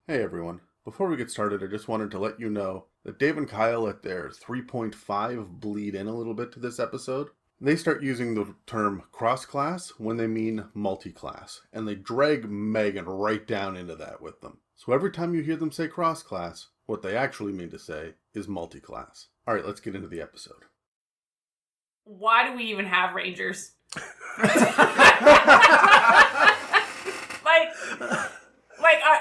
Hey everyone, before we get started I just wanted to let you know that Dave and Kyle at their 3.5 bleed in a little bit to this episode. They start using the term cross-class when they mean multi-class, and they drag Megan right down into that with them. So every time you hear them say cross-class, what they actually mean to say is multi-class. Alright, let's get into the episode. Why do we even have rangers?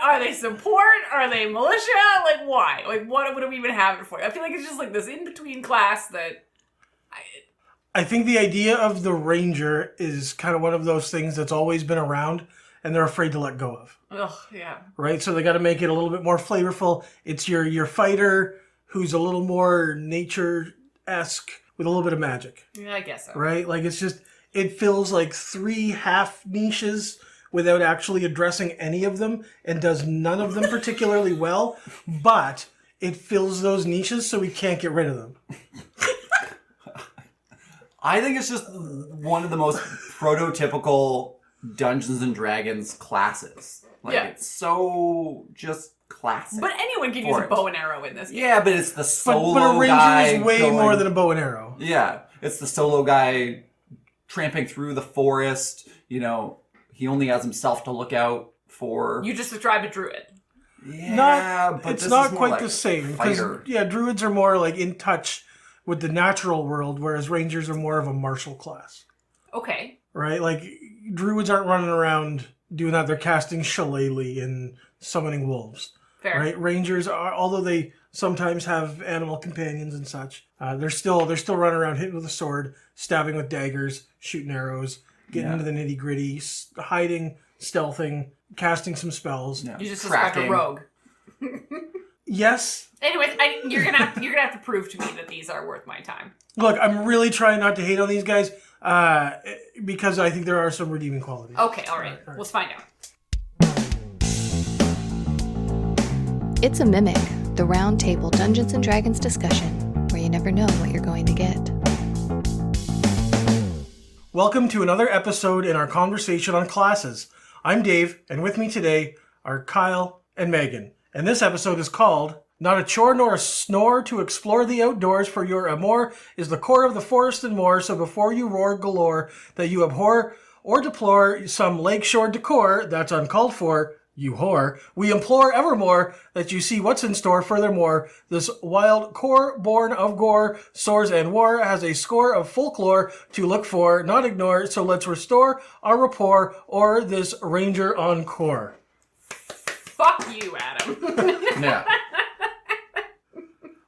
Are they support? Are they militia? Like, why? Like, what do we even have it for? I feel like it's just like this in-between class that... I think the idea of the ranger is kind of one of those things that's always been around and they're afraid to let go of. Ugh, yeah. Right? So they got to make it a little bit more flavorful. It's your fighter who's a little more nature-esque with a little bit of magic. Yeah, I guess so. Right? Like, it's just, it fills like 3 half niches without actually addressing any of them and does none of them particularly well, but it fills those niches so we can't get rid of them. I think it's just one of the most prototypical Dungeons and Dragons classes. Like, it's so just classic. But anyone can use a bow and arrow in this game. Yeah, but it's the solo but a ranger guy is way more than a bow and arrow. Yeah, it's the solo guy tramping through the forest. You know, he only has himself to look out for. You just described a druid. Yeah, but it's this not is more quite like the same. Fighter. Yeah, druids are more like in touch with the natural world, whereas rangers are more of a martial class. Okay. Right? Like, druids aren't running around doing that. They're casting shillelagh and summoning wolves. Fair. Right? Rangers are, although they sometimes have animal companions and such, they're still running around hitting with a sword, stabbing with daggers, shooting arrows, getting into the nitty gritty, hiding, stealthing, casting some spells. Yeah. You just described a rogue. Yes. Anyways, you're gonna have to prove to me that these are worth my time. Look, I'm really trying not to hate on these guys because I think there are some redeeming qualities. Okay, all right. Let's find out. It's a Mimic, the round table Dungeons & Dragons discussion, where you never know what you're going to get. Welcome to another episode in our conversation on classes. I'm Dave, and with me today are Kyle and Megan. And this episode is called Not a Chore Nor a Snore to Explore the Outdoors, for your Amore is the core of the forest and more, so before you roar Galore that you abhor or deplore some Lakeshore Decor, that's uncalled for, you whore, we implore evermore that you see what's in store. Furthermore, this wild core born of Gore, swords and war has a score of folklore to look for, not ignore, so let's restore our rapport or this ranger Encore. Fuck you, Adam. Yeah.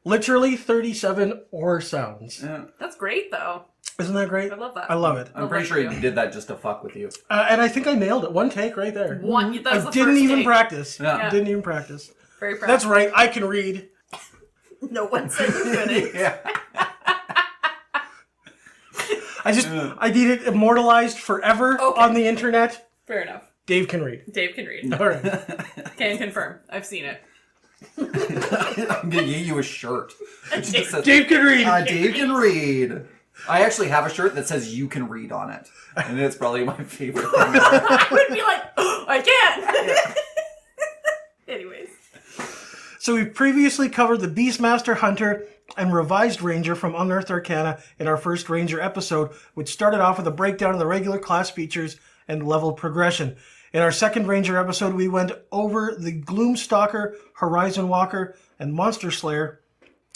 Literally 37 or sounds. Yeah. That's great, though. Isn't that great? I love that. I love it. I'm pretty sure he did that just to fuck with you. And I think I nailed it. One take right there. That was I the didn't first even take. practice. Yeah. Didn't even practice. Very proud. That's right. I can read. No one said you couldn't. Yeah. I need it immortalized forever on the internet. Fair enough. Dave can read. Dave can read. All right. Can confirm. I've seen it. I'm gonna get you a shirt. Dave can read. Dave can read. I actually have a shirt that says "You can read" on it, and it's probably my favorite thing. I would be like, oh, I can't. Anyways. So we previously covered the Beastmaster Hunter and Revised Ranger from Unearthed Arcana in our first Ranger episode, which started off with a breakdown of the regular class features and level progression. In our second Ranger episode, we went over the Gloomstalker, Horizon Walker, and Monster Slayer,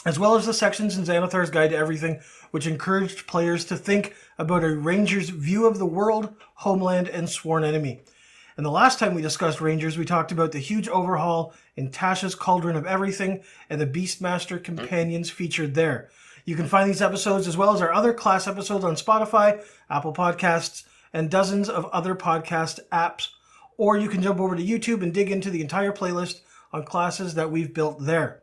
as well as the sections in Xanathar's Guide to Everything, which encouraged players to think about a Ranger's view of the world, homeland, and sworn enemy. And the last time we discussed Rangers, we talked about the huge overhaul in Tasha's Cauldron of Everything and the Beastmaster companions featured there. You can find these episodes as well as our other class episodes on Spotify, Apple Podcasts, and dozens of other podcast apps. Or you can jump over to YouTube and dig into the entire playlist on classes that we've built there.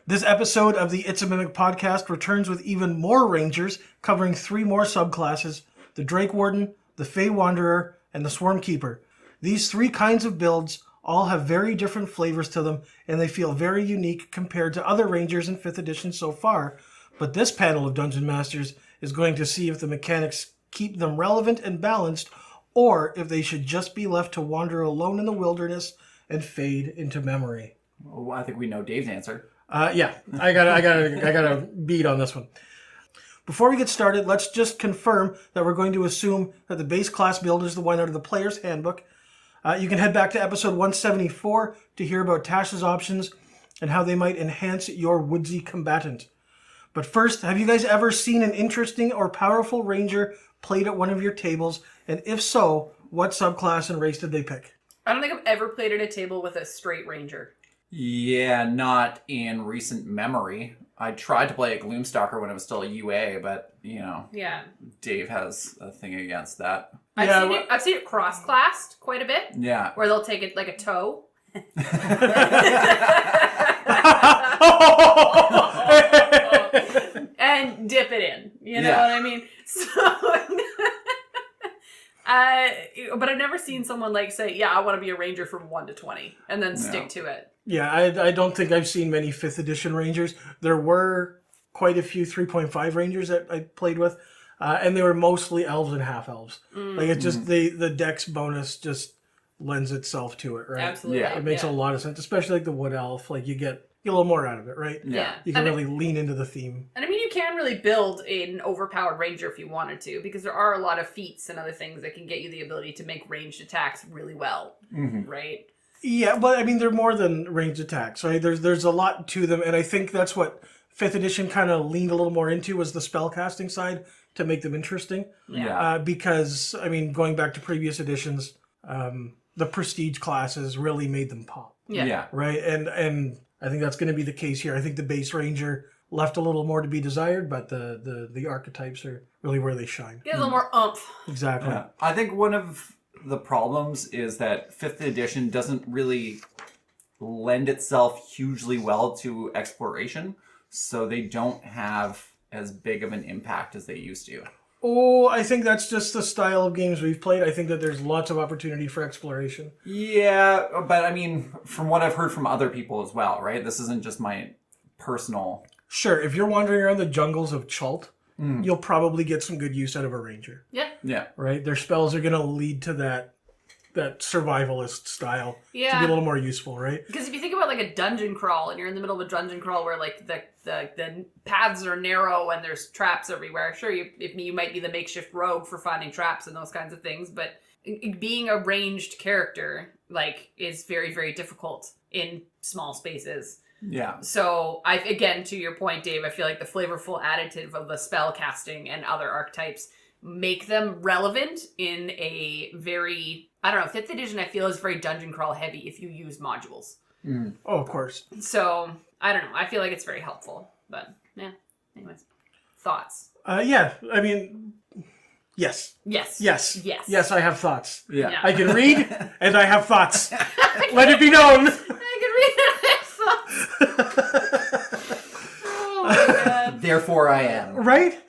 This episode of the It's a Mimic podcast returns with even more Rangers, covering 3 more subclasses, the Drakewarden, the Fey Wanderer, and the Swarmkeeper. These 3 kinds of builds all have very different flavors to them, and they feel very unique compared to other Rangers in 5th edition so far. But this panel of Dungeon Masters is going to see if the mechanics keep them relevant and balanced, or if they should just be left to wander alone in the wilderness and fade into memory. Well, I think we know Dave's answer. Yeah, I got a beat on this one. Before we get started, let's just confirm that we're going to assume that the base class build is the one out of the player's handbook. You can head back to episode 174 to hear about Tash's options and how they might enhance your woodsy combatant. But first, have you guys ever seen an interesting or powerful ranger played at one of your tables? And if so, what subclass and race did they pick? I don't think I've ever played at a table with a straight ranger. Yeah, not in recent memory. I tried to play a Gloomstalker when it was still a UA, but, Yeah. Dave has a thing against that. I've seen it cross-classed quite a bit. Yeah. Where they'll take it like a toe. And dip it in. You know what I mean? So, but I've never seen someone like say, I want to be a ranger from 1 to 20 and then stick to it. Yeah, I don't think I've seen many 5th edition rangers. There were quite a few 3.5 rangers that I played with, and they were mostly elves and half-elves. Like, it's just the dex bonus just lends itself to it, right? Absolutely. Yeah. It makes a lot of sense, especially like the wood elf. Like, you get a little more out of it, right? Yeah. You can really lean into the theme. And I mean, you can really build an overpowered ranger if you wanted to, because there are a lot of feats and other things that can get you the ability to make ranged attacks really well, right? Yeah, but I mean, they're more than ranged attacks, right? There's a lot to them, and I think that's what 5th edition kind of leaned a little more into, was the spellcasting side to make them interesting. Yeah. Because, I mean, going back to previous editions, the prestige classes really made them pop. Yeah. Right? And I think that's going to be the case here. I think the base ranger left a little more to be desired, but the archetypes are really where they shine. Get a little more oomph. Exactly. Yeah. I think one of the problems is that 5th edition doesn't really lend itself hugely well to exploration, so they don't have as big of an impact as they used to. Oh, I think that's just the style of games we've played. I think that there's lots of opportunity for exploration. Yeah, but I mean, from what I've heard from other people as well, right? This isn't just my personal... Sure, if you're wandering around the jungles of Chult, you'll probably get some good use out of a ranger. Yeah. Yeah. Right? Their spells are going to lead to that survivalist style to be a little more useful, right? Because if you think about like a dungeon crawl, and you're in the middle of a dungeon crawl where like the paths are narrow and there's traps everywhere, sure, you might be the makeshift rogue for finding traps and those kinds of things, but being a ranged character like is very, very difficult in small spaces. Yeah. So, again, to your point, Dave, I feel like the flavorful additive of the spell casting and other archetypes make them relevant in a very, 5th edition I feel is very dungeon crawl heavy if you use modules. Oh, of course. So, I don't know. I feel like it's very helpful. But, yeah. Anyways. Thoughts? Yeah, I mean, yes. Yes. Yes. Yes. Yes, I have thoughts. Yeah. Yeah. I can read, and I have thoughts. Let it be known. I can read it. I have thoughts. Oh, my God. Therefore I am. Right?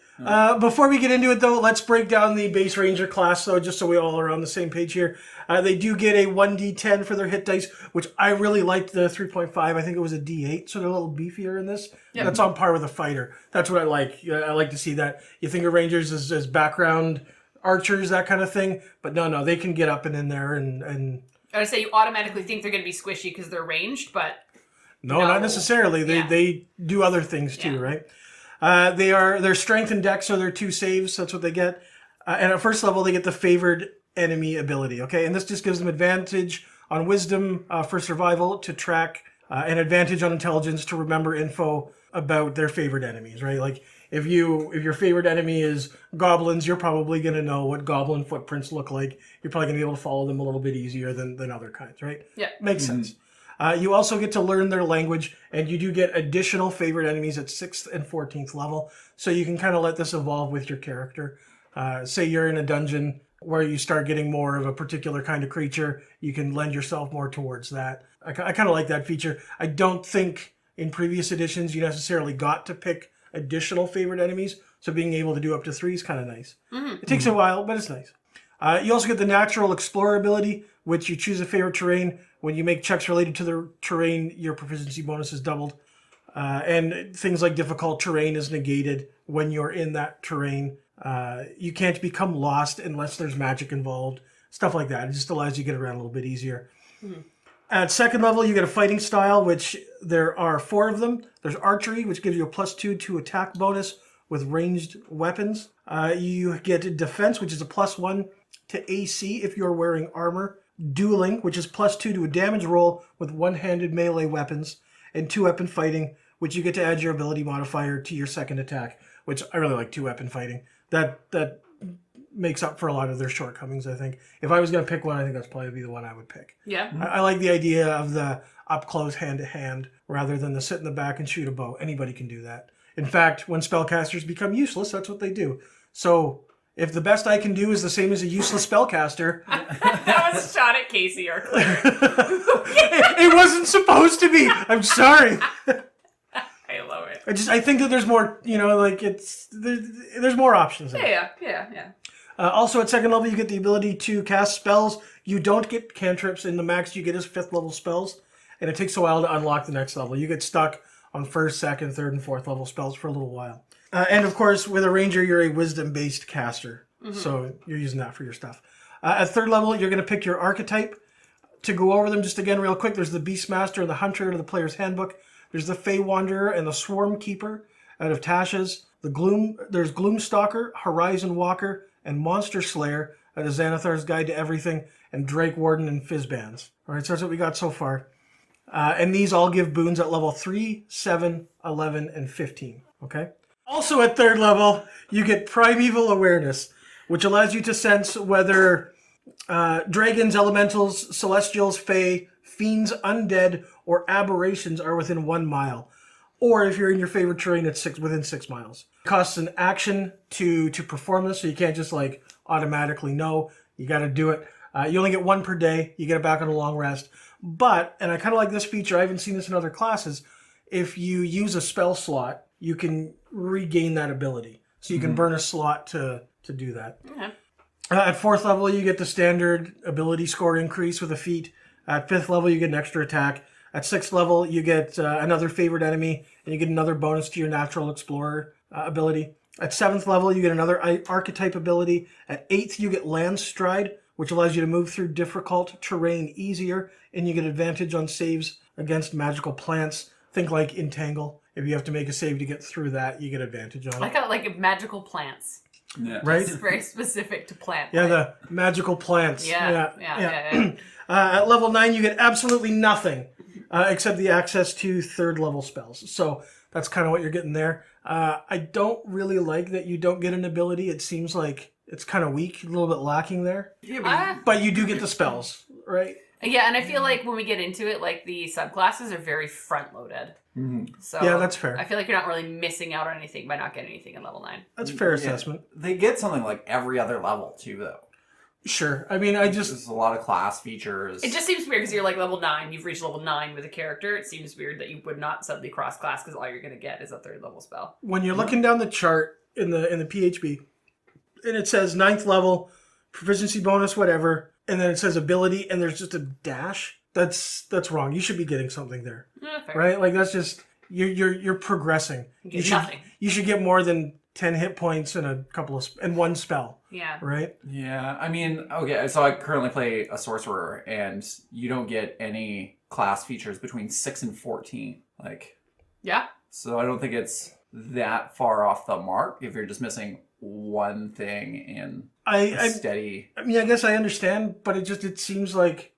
Before we get into it, though, let's break down the base ranger class, though, just so we all are on the same page here. They do get a 1d10 for their hit dice, which I really liked the 3.5. I think it was a d8, so they're a little beefier in this. Yep. That's on par with a fighter. That's what I like. I like to see that. You think of rangers as background archers, that kind of thing, but no, they can get up and in there and I would say you automatically think they're going to be squishy because they're ranged, but... No, not necessarily. They do other things too, right? Their strength and dex are their 2 saves. That's what they get. And at first level, they get the favored enemy ability. Okay, and this just gives them advantage on wisdom for survival to track, and advantage on intelligence to remember info about their favorite enemies. Right, like if your favorite enemy is goblins, you're probably going to know what goblin footprints look like. You're probably going to be able to follow them a little bit easier than other kinds. Right? Yeah, makes sense. You also get to learn their language, and you do get additional favorite enemies at 6th and 14th level. So you can kind of let this evolve with your character. Say you're in a dungeon where you start getting more of a particular kind of creature, you can lend yourself more towards that. I kind of like that feature. I don't think in previous editions you necessarily got to pick additional favorite enemies, so being able to do up to 3 is kind of nice. It takes a while, but it's nice. You also get the natural explorer ability, which you choose a favorite terrain. When you make checks related to the terrain, your proficiency bonus is doubled. And things like difficult terrain is negated when you're in that terrain. You can't become lost unless there's magic involved. Stuff like that. It just allows you to get around a little bit easier. At second level, you get a fighting style, which there are 4 of them. There's archery, which gives you a +2 to attack bonus with ranged weapons. You get defense, which is a +1 to AC if you're wearing armor. Dueling, which is +2 to a damage roll with one-handed melee weapons. And 2-weapon fighting, which you get to add your ability modifier to your second attack, which I really like 2-weapon fighting. That makes up for a lot of their shortcomings, I think. If I was going to pick one, I think that's probably be the one I would pick. Yeah. I like the idea of the up-close hand-to-hand rather than the sit in the back and shoot a bow. Anybody can do that. In fact, when spellcasters become useless, that's what they do. So if the best I can do is the same as a useless spellcaster... That was a shot at Casey, our cleric. It wasn't supposed to be. I'm sorry. I love it. I think that there's more, there's more options. Yeah. Also at second level, you get the ability to cast spells. You don't get cantrips, and the max you get is 5th level spells, and it takes a while to unlock the next level. You get stuck on 1st, 2nd, 3rd, and 4th level spells for a little while. And of course, with a ranger, you're a wisdom-based caster, so you're using that for your stuff. At 3rd level, you're going to pick your archetype. To go over them just again real quick, there's the Beastmaster and the Hunter to the player's handbook. There's the Fey Wanderer and the Swarmkeeper out of Tasha's. There's Gloomstalker, Horizon Walker, and Monster Slayer out of Xanathar's Guide to Everything, and Drakewarden and Fizzbands. All right, so that's what we got so far. And these all give boons at level 3, 7, 11, and 15. Okay? Also at 3rd level, you get Primeval Awareness, which allows you to sense whether dragons, elementals, celestials, fae, fiends, undead, or aberrations are within 1 mile. Or if you're in your favorite terrain, it's within 6 miles. It costs an action to perform this, so you can't just automatically know. You got to do it. You only get 1 per day. You get it back on a long rest. But, and I kind of like this feature, I haven't seen this in other classes, if you use a spell slot, you can regain that ability. So you can burn a slot to do that. Okay. At 4th level, you get the standard ability score increase with a feat. At 5th level, you get an extra attack. At 6th level, you get another favorite enemy, and you get another bonus to your Natural Explorer ability. At 7th level, you get another archetype ability. At 8th, you get Land Stride, which allows you to move through difficult terrain easier, and you get advantage on saves against magical plants. Think like Entangle. If you have to make a save to get through that, you get advantage on it. I got magical plants. Yeah. Right? It's very specific to plant. Yeah, the magical plants. Yeah. At level 9, you get absolutely nothing except the access to 3rd level spells. So that's kind of what you're getting there. I don't really like that you don't get an ability. It seems like it's kind of weak, a little bit lacking there. But you do get the spells, right? Yeah, and I feel like when we get into it, the subclasses are very front-loaded. Mm-hmm. So yeah, that's fair. I feel like you're not really missing out on anything by not getting anything in level 9. That's a fair assessment. They get something like every other level, too, though. Sure. I mean, There's a lot of class features. It just seems weird because you're level 9, you've reached level 9 with a character. It seems weird that you would not suddenly cross-class because all you're going to get is a 3rd level spell. When you're looking down the chart in the PHB, and it says 9th level, proficiency bonus, whatever, and then it says ability, and there's just a dash, that's wrong. You should be getting something there. Yeah, fair. Right? That's just... You're progressing. You get nothing. You should get more than 10 hit points and and 1 spell. Yeah. Right? Yeah, I mean, okay, so I currently play a sorcerer, and you don't get any class features between 6 and 14. Yeah. So I don't think it's that far off the mark if you're just missing one thing in steady... I mean, I guess I understand, but it seems like...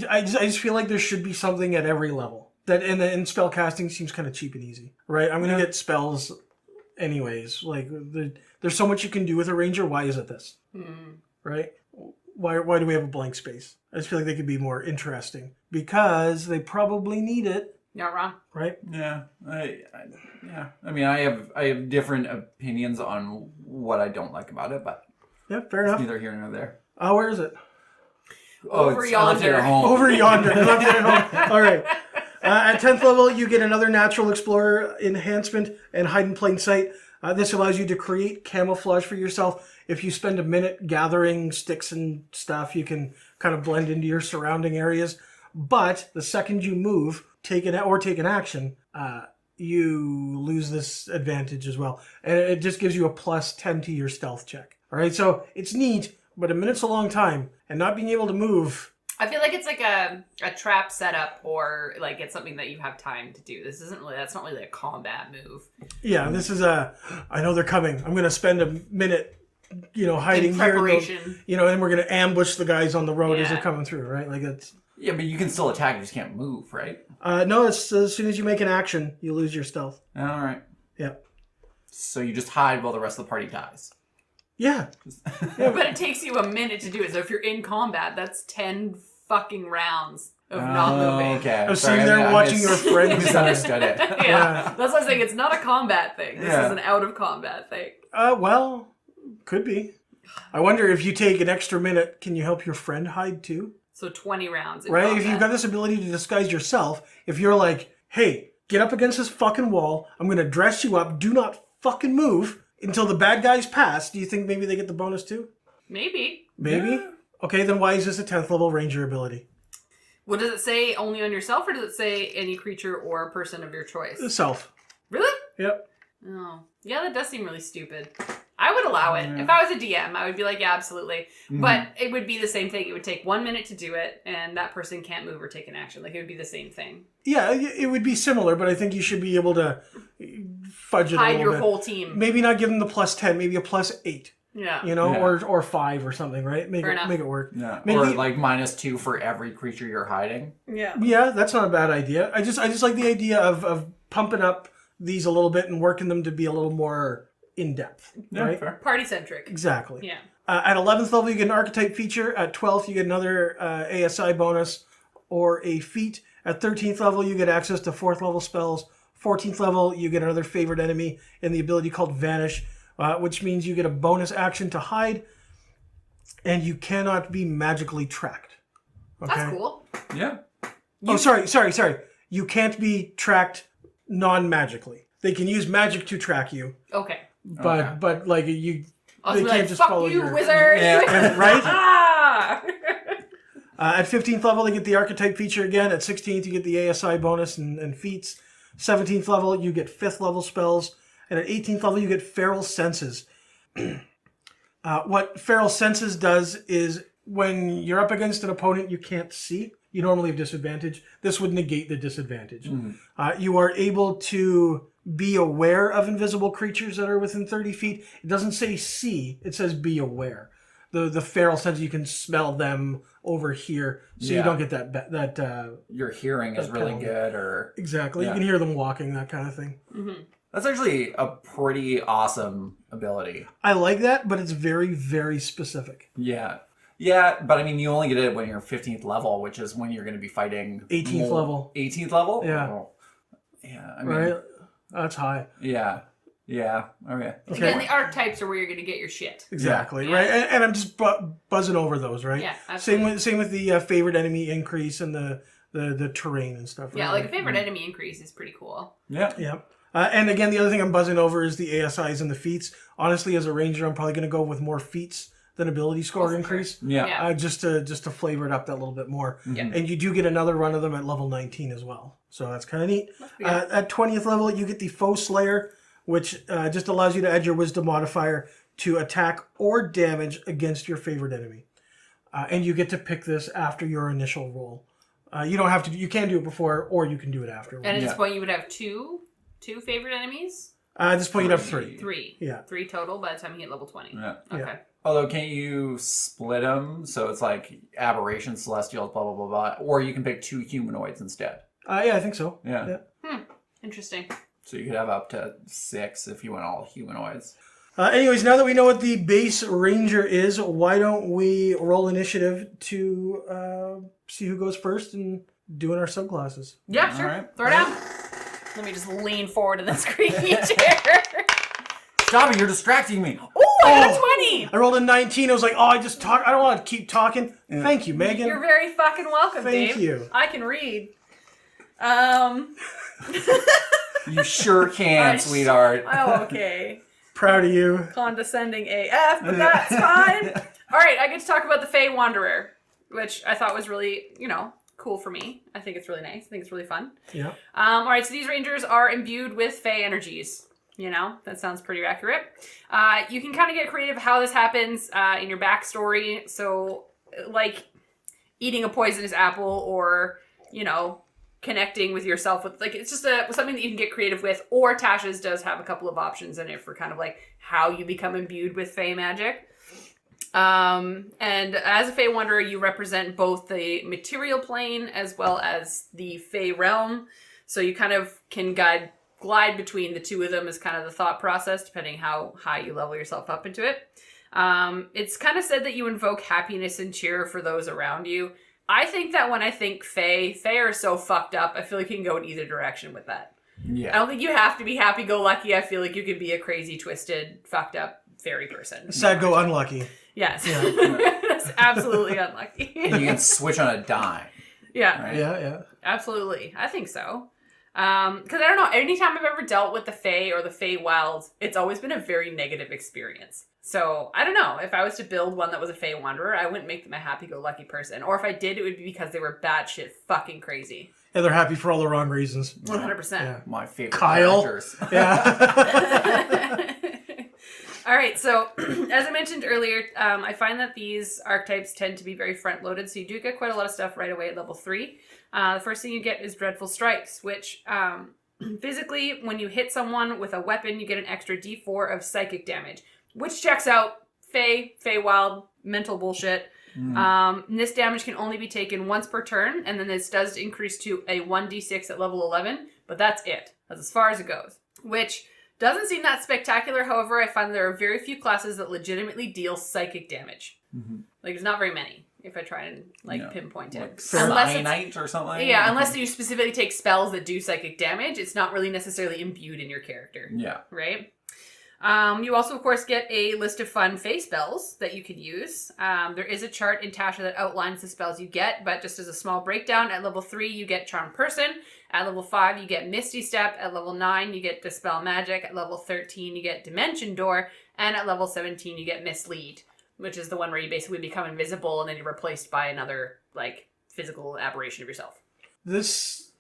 I just feel like there should be something at every level. That in spellcasting seems kind of cheap and easy, right? I'm going to get spells anyways. There's so much you can do with a ranger. Why is it this? Right? Why do we have a blank space? I just feel like they could be more interesting because they probably need it. Not wrong. Right? Yeah. I mean, I have different opinions on what I don't like about it, but yeah, fair enough. Neither here nor there. Where is it? Over yonder. Over yonder. Left it at home. All right. At 10th level, you get another Natural Explorer enhancement and Hide in Plain Sight. This allows you to create camouflage for yourself. If you spend a minute gathering sticks and stuff, you can kind of blend into your surrounding areas. But the second you move, take an action, you lose this advantage as well. And it just gives you a +10 to your stealth check. All right, so it's neat, but a minute's a long time. And not being able to move... I feel like it's like a trap setup, or like it's something that you have time to do. That's not really a combat move. Yeah, this is I know they're coming. I'm going to spend a minute, hiding In here. preparation. And we're going to ambush the guys on the road as they're Yeah. coming through, right? Like it's... Yeah, but you can still attack. You just can't move, right? No, it's as soon as you make an action, you lose your stealth. All right. Yeah. So you just hide while the rest of the party dies. Yeah. But it takes you a minute to do it. So if you're in combat, that's 10 fucking rounds of not moving. Okay. I was sitting there watching your friend. misunderstood it. Yeah. That's what I'm saying. It's not a combat thing. This Yeah. is an out of combat thing. Well, could be. I wonder if you take an extra minute, can you help your friend hide too? So 20 rounds. In Right? combat. If you've got this ability to disguise yourself, if you're like, hey, get up against this fucking wall, I'm going to dress you up, do not fucking move until the bad guys pass, do you think maybe they get the bonus too? Maybe. Maybe? Yeah. Okay, then why is this a 10th level ranger ability? What does it say? Only on yourself, or does it say any creature or person of your choice? Self. Really? Yep. Oh. Yeah, that does seem really stupid. I would allow it. If I was a DM, I would be like, yeah, absolutely. But it would be the same thing. It would take 1 minute to do it, and that person can't move or take an action. Like, it would be the same thing. Yeah, it would be similar, but I think you should be able to fudge it a Hide little your bit. whole team. Maybe not give them the plus 10, maybe a plus 8. Yeah. Yeah. or 5 or something, right? Make Fair it enough. make it work. Yeah. Maybe- Or like -2 for every creature you're hiding. Yeah. Yeah, that's not a bad idea. I just like the idea of pumping up these a little bit and working them to be a little more in depth. Right? Fair. Party centric. Exactly. Yeah. At 11th level, you get an archetype feature. At 12th, you get another ASI bonus or a feat. At 13th level, you get access to 4th level spells. 14th level, you get another favorite enemy and the ability called Vanish, which means you get a bonus action to hide, and you cannot be magically tracked. Okay? That's cool. Yeah. Oh, sorry. You can't be tracked non-magically. They can use magic to track you, Okay. but like you, I'll they be can't like, just fuck follow you, your wizard! Yeah. right. Ah! At 15th level, you get the archetype feature again. At 16th, you get the ASI bonus and feats. 17th level, you get 5th level spells. And at 18th level, you get Feral Senses. What Feral Senses does is when you're up against an opponent you can't see, you normally have disadvantage. This would negate the disadvantage. You are able to be aware of invisible creatures that are within 30 feet. It doesn't say see, it says be aware. The feral sense, you can smell them over here, so you Yeah. don't get that Your hearing is really penalty. good, or exactly. Yeah. You can hear them walking, that kind of thing. that's actually a pretty awesome ability. I like that, but it's very, very specific. Yeah. Yeah, but I mean, you only get it when you're 15th level, which is when you're going to be fighting 18th level. 18th level? Yeah. Oh. Yeah, I mean, Right? That's high. yeah. Yeah, okay. Again, the archetypes are where you're going to get your shit. Exactly, Yeah. right? And I'm just buzzing over those, right? Yeah, Same absolutely. with the favorite enemy increase and the terrain and stuff. Yeah, right? like a favorite enemy increase is pretty cool. Yeah. Yeah. And again, the other thing I'm buzzing over is the ASIs and the feats. Honestly, as a ranger, I'm probably going to go with more feats than ability score for increase. Yeah. Yeah. Just to flavor it up that little bit more. Yeah. And you do get another run of them at level 19 as well. So that's kind of neat. Yeah. At 20th level, you get the Foe Slayer, which just allows you to add your wisdom modifier to attack or damage against your favorite enemy. And you get to pick this after your initial roll. You don't have to. You can do it before, or you can do it after. And at Yeah. this point, you would have two favorite enemies? At this point, you'd have 3. Three. Yeah. 3 total by the time you hit level 20. Yeah. Okay. Although, can't you split them? So it's like aberration, celestials, blah, blah, blah, blah. Or you can pick 2 humanoids instead. Yeah, I think so. Yeah. Interesting. So you could have up to 6 if you went all humanoids. Anyways, now that we know what the base ranger is, why don't we roll initiative to see who goes first and doing our subclasses? Yeah, sure. right. Throw it out. Let me just lean forward in this creepy chair. Stop it, you're distracting me. Oh, I got a 20. I rolled a 19. I was like, I just talk. I don't want to keep talking. Thank you, Megan. You're very fucking welcome, Thank Dave. you. I can read. You sure can, sweetheart. Oh, okay. Proud of you. Condescending AF, but that's fine. All right, I get to talk about the Fey Wanderer, which I thought was really, cool for me. I think it's really nice. I think it's really fun. Yeah. All right, so these rangers are imbued with Fey energies. That sounds pretty accurate. You can kind of get creative how this happens in your backstory. So, like, eating a poisonous apple or, you know, connecting with yourself with, like, it's just something that you can get creative with. Or Tasha's does have a couple of options in it for kind of like how you become imbued with Fey magic. And as a Fey Wanderer, you represent both the material plane as well as the Fey realm. So you kind of can glide between the two of them is kind of the thought process, depending how high you level yourself up into it. It's kind of said that you invoke happiness and cheer for those around you. I think that when I think Fey are so fucked up, I feel like you can go in either direction with that. Yeah. I don't think you have to be happy-go-lucky. I feel like you can be a crazy, twisted, fucked up fairy person. Sad go unlucky. Yes. Yeah. That's absolutely unlucky. And you can switch on a dime. Yeah. Right? Yeah. Absolutely. I think so. Because I don't know, anytime I've ever dealt with the Fey or the Fey Wilds, it's always been a very negative experience. So, I don't know, if I was to build one that was a Fey Wanderer, I wouldn't make them a happy-go-lucky person. Or if I did, it would be because they were batshit fucking crazy. Yeah, they're happy for all the wrong reasons. 100%. Yeah. My favorite Kyle. characters. Yeah. All right, so as I mentioned earlier, I find that these archetypes tend to be very front-loaded, so you do get quite a lot of stuff right away at level 3. The first thing you get is Dreadful Strikes, which physically, when you hit someone with a weapon, you get an extra d4 of psychic damage, which checks out Fey Wild, mental bullshit. This damage can only be taken once per turn, and then this does increase to a 1d6 at level 11, but that's it. That's as far as it goes, which doesn't seem that spectacular. However, I find there are very few classes that legitimately deal psychic damage. Like, there's not very many, if I try and, pinpoint it. Like Unless Cyanite or something? yeah, unless you specifically take spells that do psychic damage, it's not really necessarily imbued in your character. Yeah. Right? You also, of course, get a list of fun Fey spells that you can use. There is a chart in Tasha that outlines the spells you get, but just as a small breakdown, at level 3, you get Charmed Person. At level 5, you get Misty Step. At level 9, you get Dispel Magic. At level 13, you get Dimension Door. And at level 17, you get Mislead, which is the one where you basically become invisible and then you're replaced by another, physical aberration of yourself. This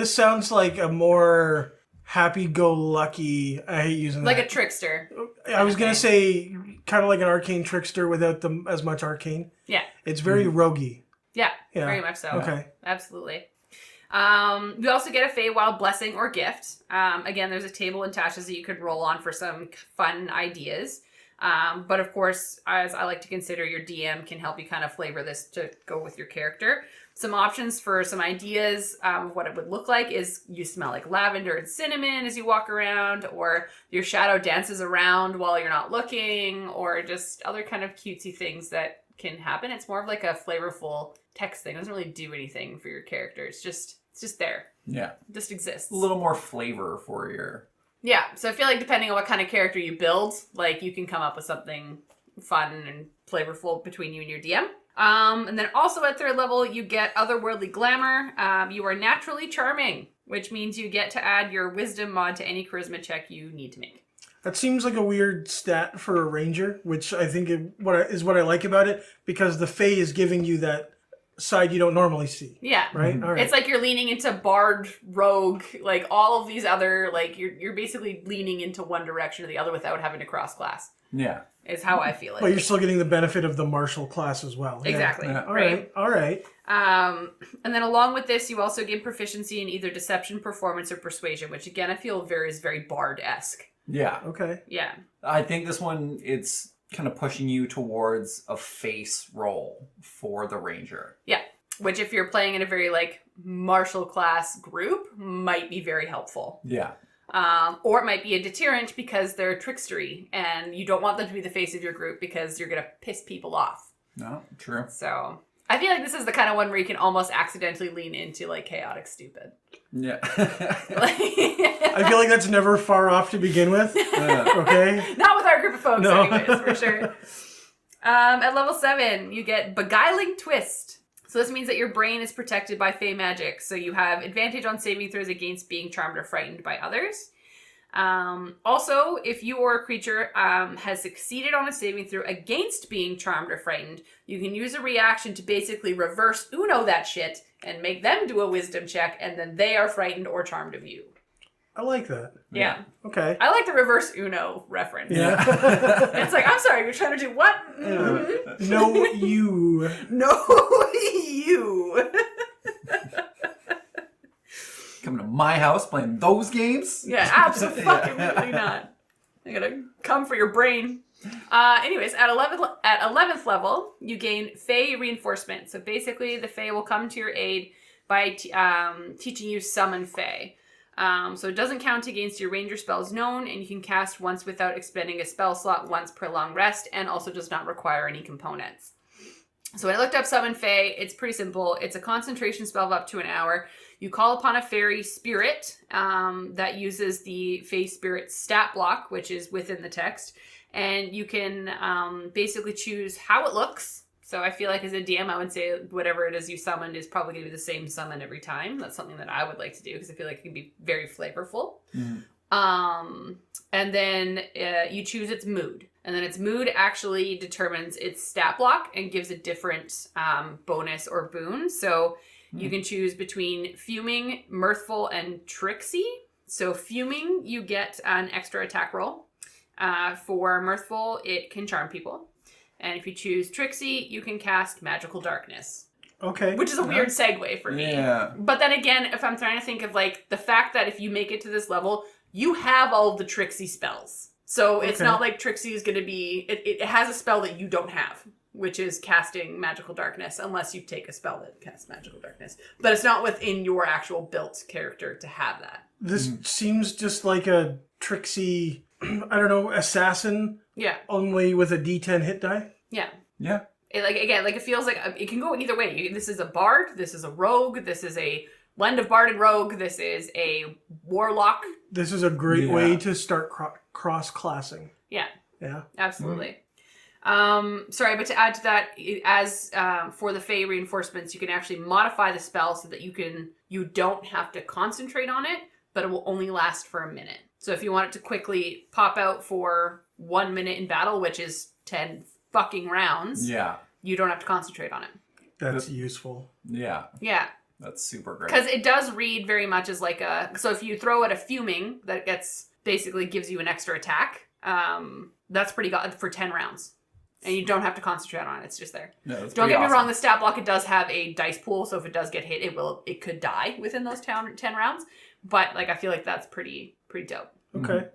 sounds like a more happy-go-lucky. I hate using Like that. a trickster. I was gonna say kind of like an arcane trickster without as much arcane. Yeah. It's very roguey. Yeah, Yeah. very much so. Okay. Absolutely. You also get a Feywild blessing or gift. Again, there's a table in Tasha's that you could roll on for some fun ideas. But of course, as I like to consider, your DM can help you kind of flavor this to go with your character. Some options for some ideas of what it would look like is you smell like lavender and cinnamon as you walk around, or your shadow dances around while you're not looking, or just other kind of cutesy things that can happen. It's more of like a flavorful text thing. It doesn't really do anything for your character. It's just there. Yeah. It just exists. A little more flavor for your... Yeah, so I feel like depending on what kind of character you build, you can come up with something fun and flavorful between you and your DM. And then also at 3rd level, you get Otherworldly Glamour. You are naturally charming, which means you get to add your wisdom mod to any charisma check you need to make. That seems like a weird stat for a ranger, which I think is what I like about it, because the Fae is giving you that side you don't normally see. Yeah. Right? All right. It's like you're leaning into bard, rogue, all of these other, you're basically leaning into one direction or the other without having to cross class. Yeah. Is how I feel it. But you're still getting the benefit of the martial class as well. Exactly. Yeah. Right. All right. And then along with this, you also gain proficiency in either deception, performance, or persuasion, which again I feel is very bard-esque. Yeah. Okay. Yeah. I think this one, it's kind of pushing you towards a face role for the ranger. Yeah. Which if you're playing in a very martial class group might be very helpful. Yeah. Or it might be a deterrent because they're trickstery and you don't want them to be the face of your group because you're going to piss people off. No, true. So I feel like this is the kind of one where you can almost accidentally lean into chaotic stupid. Yeah. I feel like that's never far off to begin with. Okay. Not with our group of folks, No. anyways, for sure. At level 7, you get Beguiling Twist. So this means that your brain is protected by Fey magic, so you have advantage on saving throws against being charmed or frightened by others. Also, if you or a creature has succeeded on a saving throw against being charmed or frightened, you can use a reaction to basically reverse Uno that shit and make them do a wisdom check, and then they are frightened or charmed of you. I like that. Yeah. Okay. I like the reverse Uno reference. Yeah. It's like, I'm sorry, you're trying to do what? No, you. No, you. Coming to my house playing those games? Yeah, absolutely not. I gotta come for your brain. Anyways, at 11th level, you gain Fey reinforcement. So basically, the Fey will come to your aid by teaching you Summon Fey. So it doesn't count against your ranger spells known, and you can cast once without expending a spell slot once per long rest, and also does not require any components. So when I looked up Summon Fey, it's pretty simple. It's a concentration spell of up to an hour. You call upon a fairy spirit that uses the Fey Spirit stat block, which is within the text, and you can basically choose how it looks. So I feel like as a DM, I would say whatever it is you summoned is probably going to be the same summon every time. That's something that I would like to do because I feel like it can be very flavorful. And then you choose its mood. And then its mood actually determines its stat block and gives a different bonus or boon. So you can choose between Fuming, Mirthful, and Tricksy. So Fuming, you get an extra attack roll. For Mirthful, it can charm people. And if you choose Tricksy, you can cast Magical Darkness. Okay. Which is a weird segue for me. Yeah. But then again, if I'm trying to think of like the fact that if you make it to this level, you have all of the Tricksy spells. So it's not like Tricksy is going to be... It has a spell that you don't have, which is casting Magical Darkness, unless you take a spell that casts Magical Darkness. But it's not within your actual built character to have that. This seems just like a Trixie, I don't know, assassin. Yeah. Only with a D10 hit die. Yeah. Yeah. It feels like it can go either way. This is a bard. This is a rogue. This is a blend of bard and rogue. This is a warlock. This is a great way to start cross-classing. Yeah. Yeah. Absolutely. Sorry, but to add to that, as for the Fey reinforcements, you can actually modify the spell so that you don't have to concentrate on it, but it will only last for a minute. So if you want it to quickly pop out for 1 minute in battle, which is 10 fucking rounds, you don't have to concentrate on it. That's useful. Yeah. Yeah. That's super great. Because it does read very much as like so if you throw it a Fuming, that basically gives you an extra attack, that's pretty good for 10 rounds. And you don't have to concentrate on it. It's just there. No, don't get me wrong, the stat block, it does have a dice pool, so if it does get hit, it could die within those 10 rounds. But like I feel like that's pretty dope. Okay.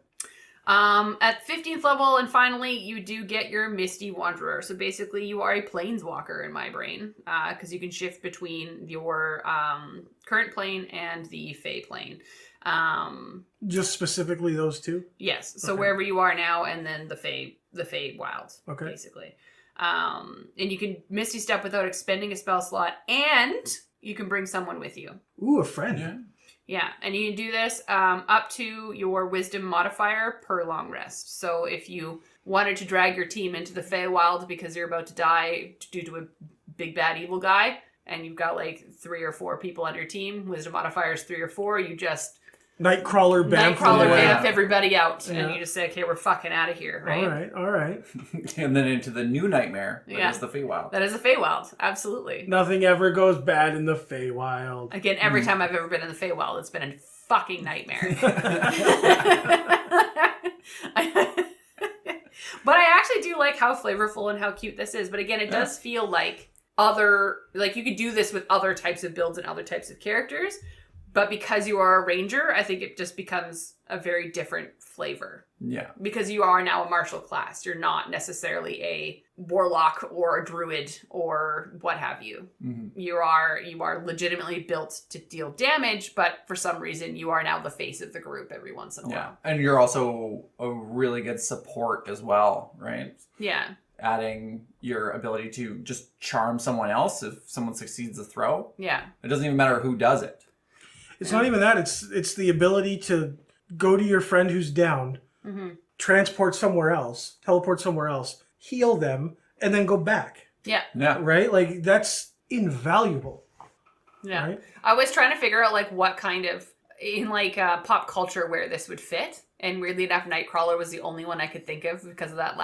At 15th level, and finally, you do get your Misty Wanderer. So basically, you are a planeswalker in my brain, because you can shift between your current plane and the Fey plane. Just specifically those two? Yes. So wherever you are now, and then the Fey Wilds, basically. And you can Misty Step without expending a spell slot, and you can bring someone with you. Ooh, a friend. Yeah, and you can do this up to your wisdom modifier per long rest. So if you wanted to drag your team into the Feywild because you're about to die due to a big bad evil guy, and you've got like 3 or 4 people on your team, wisdom modifier is 3 or 4, you just... Nightcrawler bamf everybody out, and you just say, okay, we're fucking out of here, right? All right. And then into the new nightmare, that is the Feywild. That is the Feywild, absolutely. Nothing ever goes bad in the Feywild. Again, every time I've ever been in the Feywild, it's been a fucking nightmare. But I actually do like how flavorful and how cute this is. But again, it does feel like you could do this with other types of builds and other types of characters. But because you are a ranger, I think it just becomes a very different flavor. Yeah. Because you are now a martial class. You're not necessarily a warlock or a druid or what have you. Mm-hmm. You are legitimately built to deal damage, but for some reason you are now the face of the group every once in a while. And you're also a really good support as well, right? Yeah. Adding your ability to just charm someone else if someone succeeds a throw. Yeah. It doesn't even matter who does it. It's not even that. It's the ability to go to your friend who's downed, teleport somewhere else, heal them, and then go back. Yeah. Yeah. Right? Like, that's invaluable. Yeah. Right? I was trying to figure out, like, what kind of, in, like, pop culture where this would fit. And weirdly enough, Nightcrawler was the only one I could think of because of that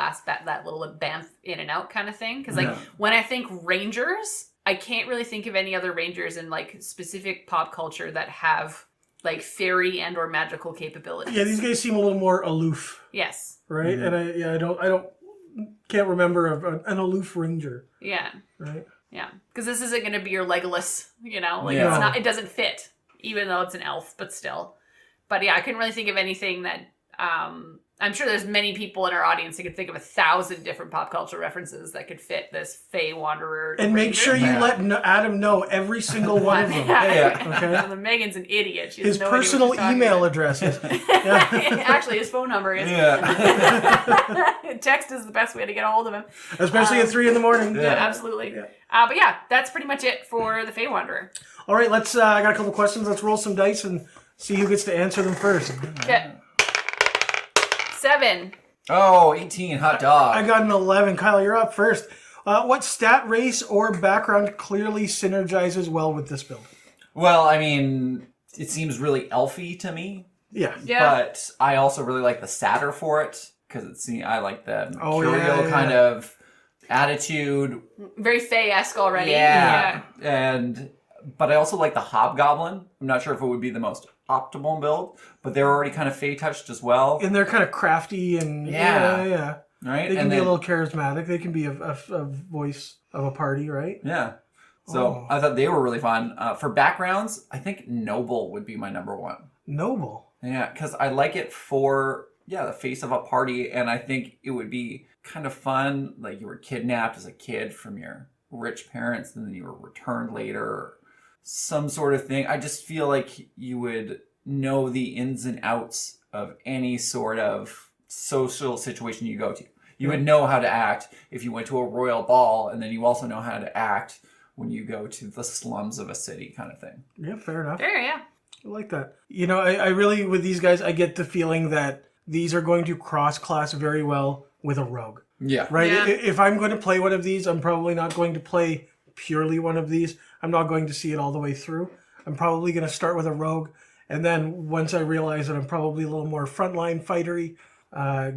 little bamf in and out kind of thing. Because, like, when I think Rangers... I can't really think of any other rangers in like specific pop culture that have like fairy and or magical capabilities. Yeah, these guys seem a little more aloof, Yes. right? And I can't remember an aloof ranger, Yeah. right? Yeah. Because this isn't going to be your Legolas, you know? Like, Yeah. it's not, it doesn't fit, even though it's an elf, but still. But yeah, I couldn't really think of anything that, I'm sure there's many people in our audience who could think of 1,000 different pop culture references that could fit this Fey Wanderer. And make ranger. sure you let Adam know every single one of them. Yeah. Okay. Megan's an idiot. She His has no idea what personal she's talking email about. addresses. Actually, his phone number is. Yeah. Text is the best way to get a hold of him. Especially at 3 in the morning. Yeah, absolutely. Yeah. But yeah, that's pretty much it for the Fey Wanderer. All right, let's. I got a couple questions. Let's roll some dice and see who gets to answer them first. Okay. 7. Oh, 18, hot dog. I got an 11. Kyle, you're up first. What stat, race, or background clearly synergizes well with this build? Well, I mean, it seems really elfy to me, Yeah. Yeah. but I also really like the satyr for it because I like the mercurial yeah. kind of attitude. Very Fey-esque already. Yeah. But I also like the hobgoblin. I'm not sure if it would be the most optimal build, but they're already kind of Fey touched as well. And they're kind of crafty and Yeah. Right? They can and be then, a little charismatic. They can be a voice of a party, right? Yeah. So I thought they were really fun. For backgrounds, I think Noble would be my number one. Noble. Yeah, because I like it for, the face of a party, and I think it would be kind of fun, like you were kidnapped as a kid from your rich parents, and then you were returned later, or some sort of thing. I just feel like you would know the ins and outs of any sort of social situation you go to. You would know how to act if you went to a royal ball, and then you also know how to act when you go to the slums of a city kind of thing. Yeah, fair enough. Fair, yeah. I like that. You know, I really, with these guys, I get the feeling that these are going to cross-class very well with a rogue. Yeah. Right? Yeah. If I'm going to play one of these, I'm probably not going to play purely one of these. I'm not going to see it all the way through. I'm probably going to start with a rogue, and then once I realize that I'm probably a little more frontline fightery,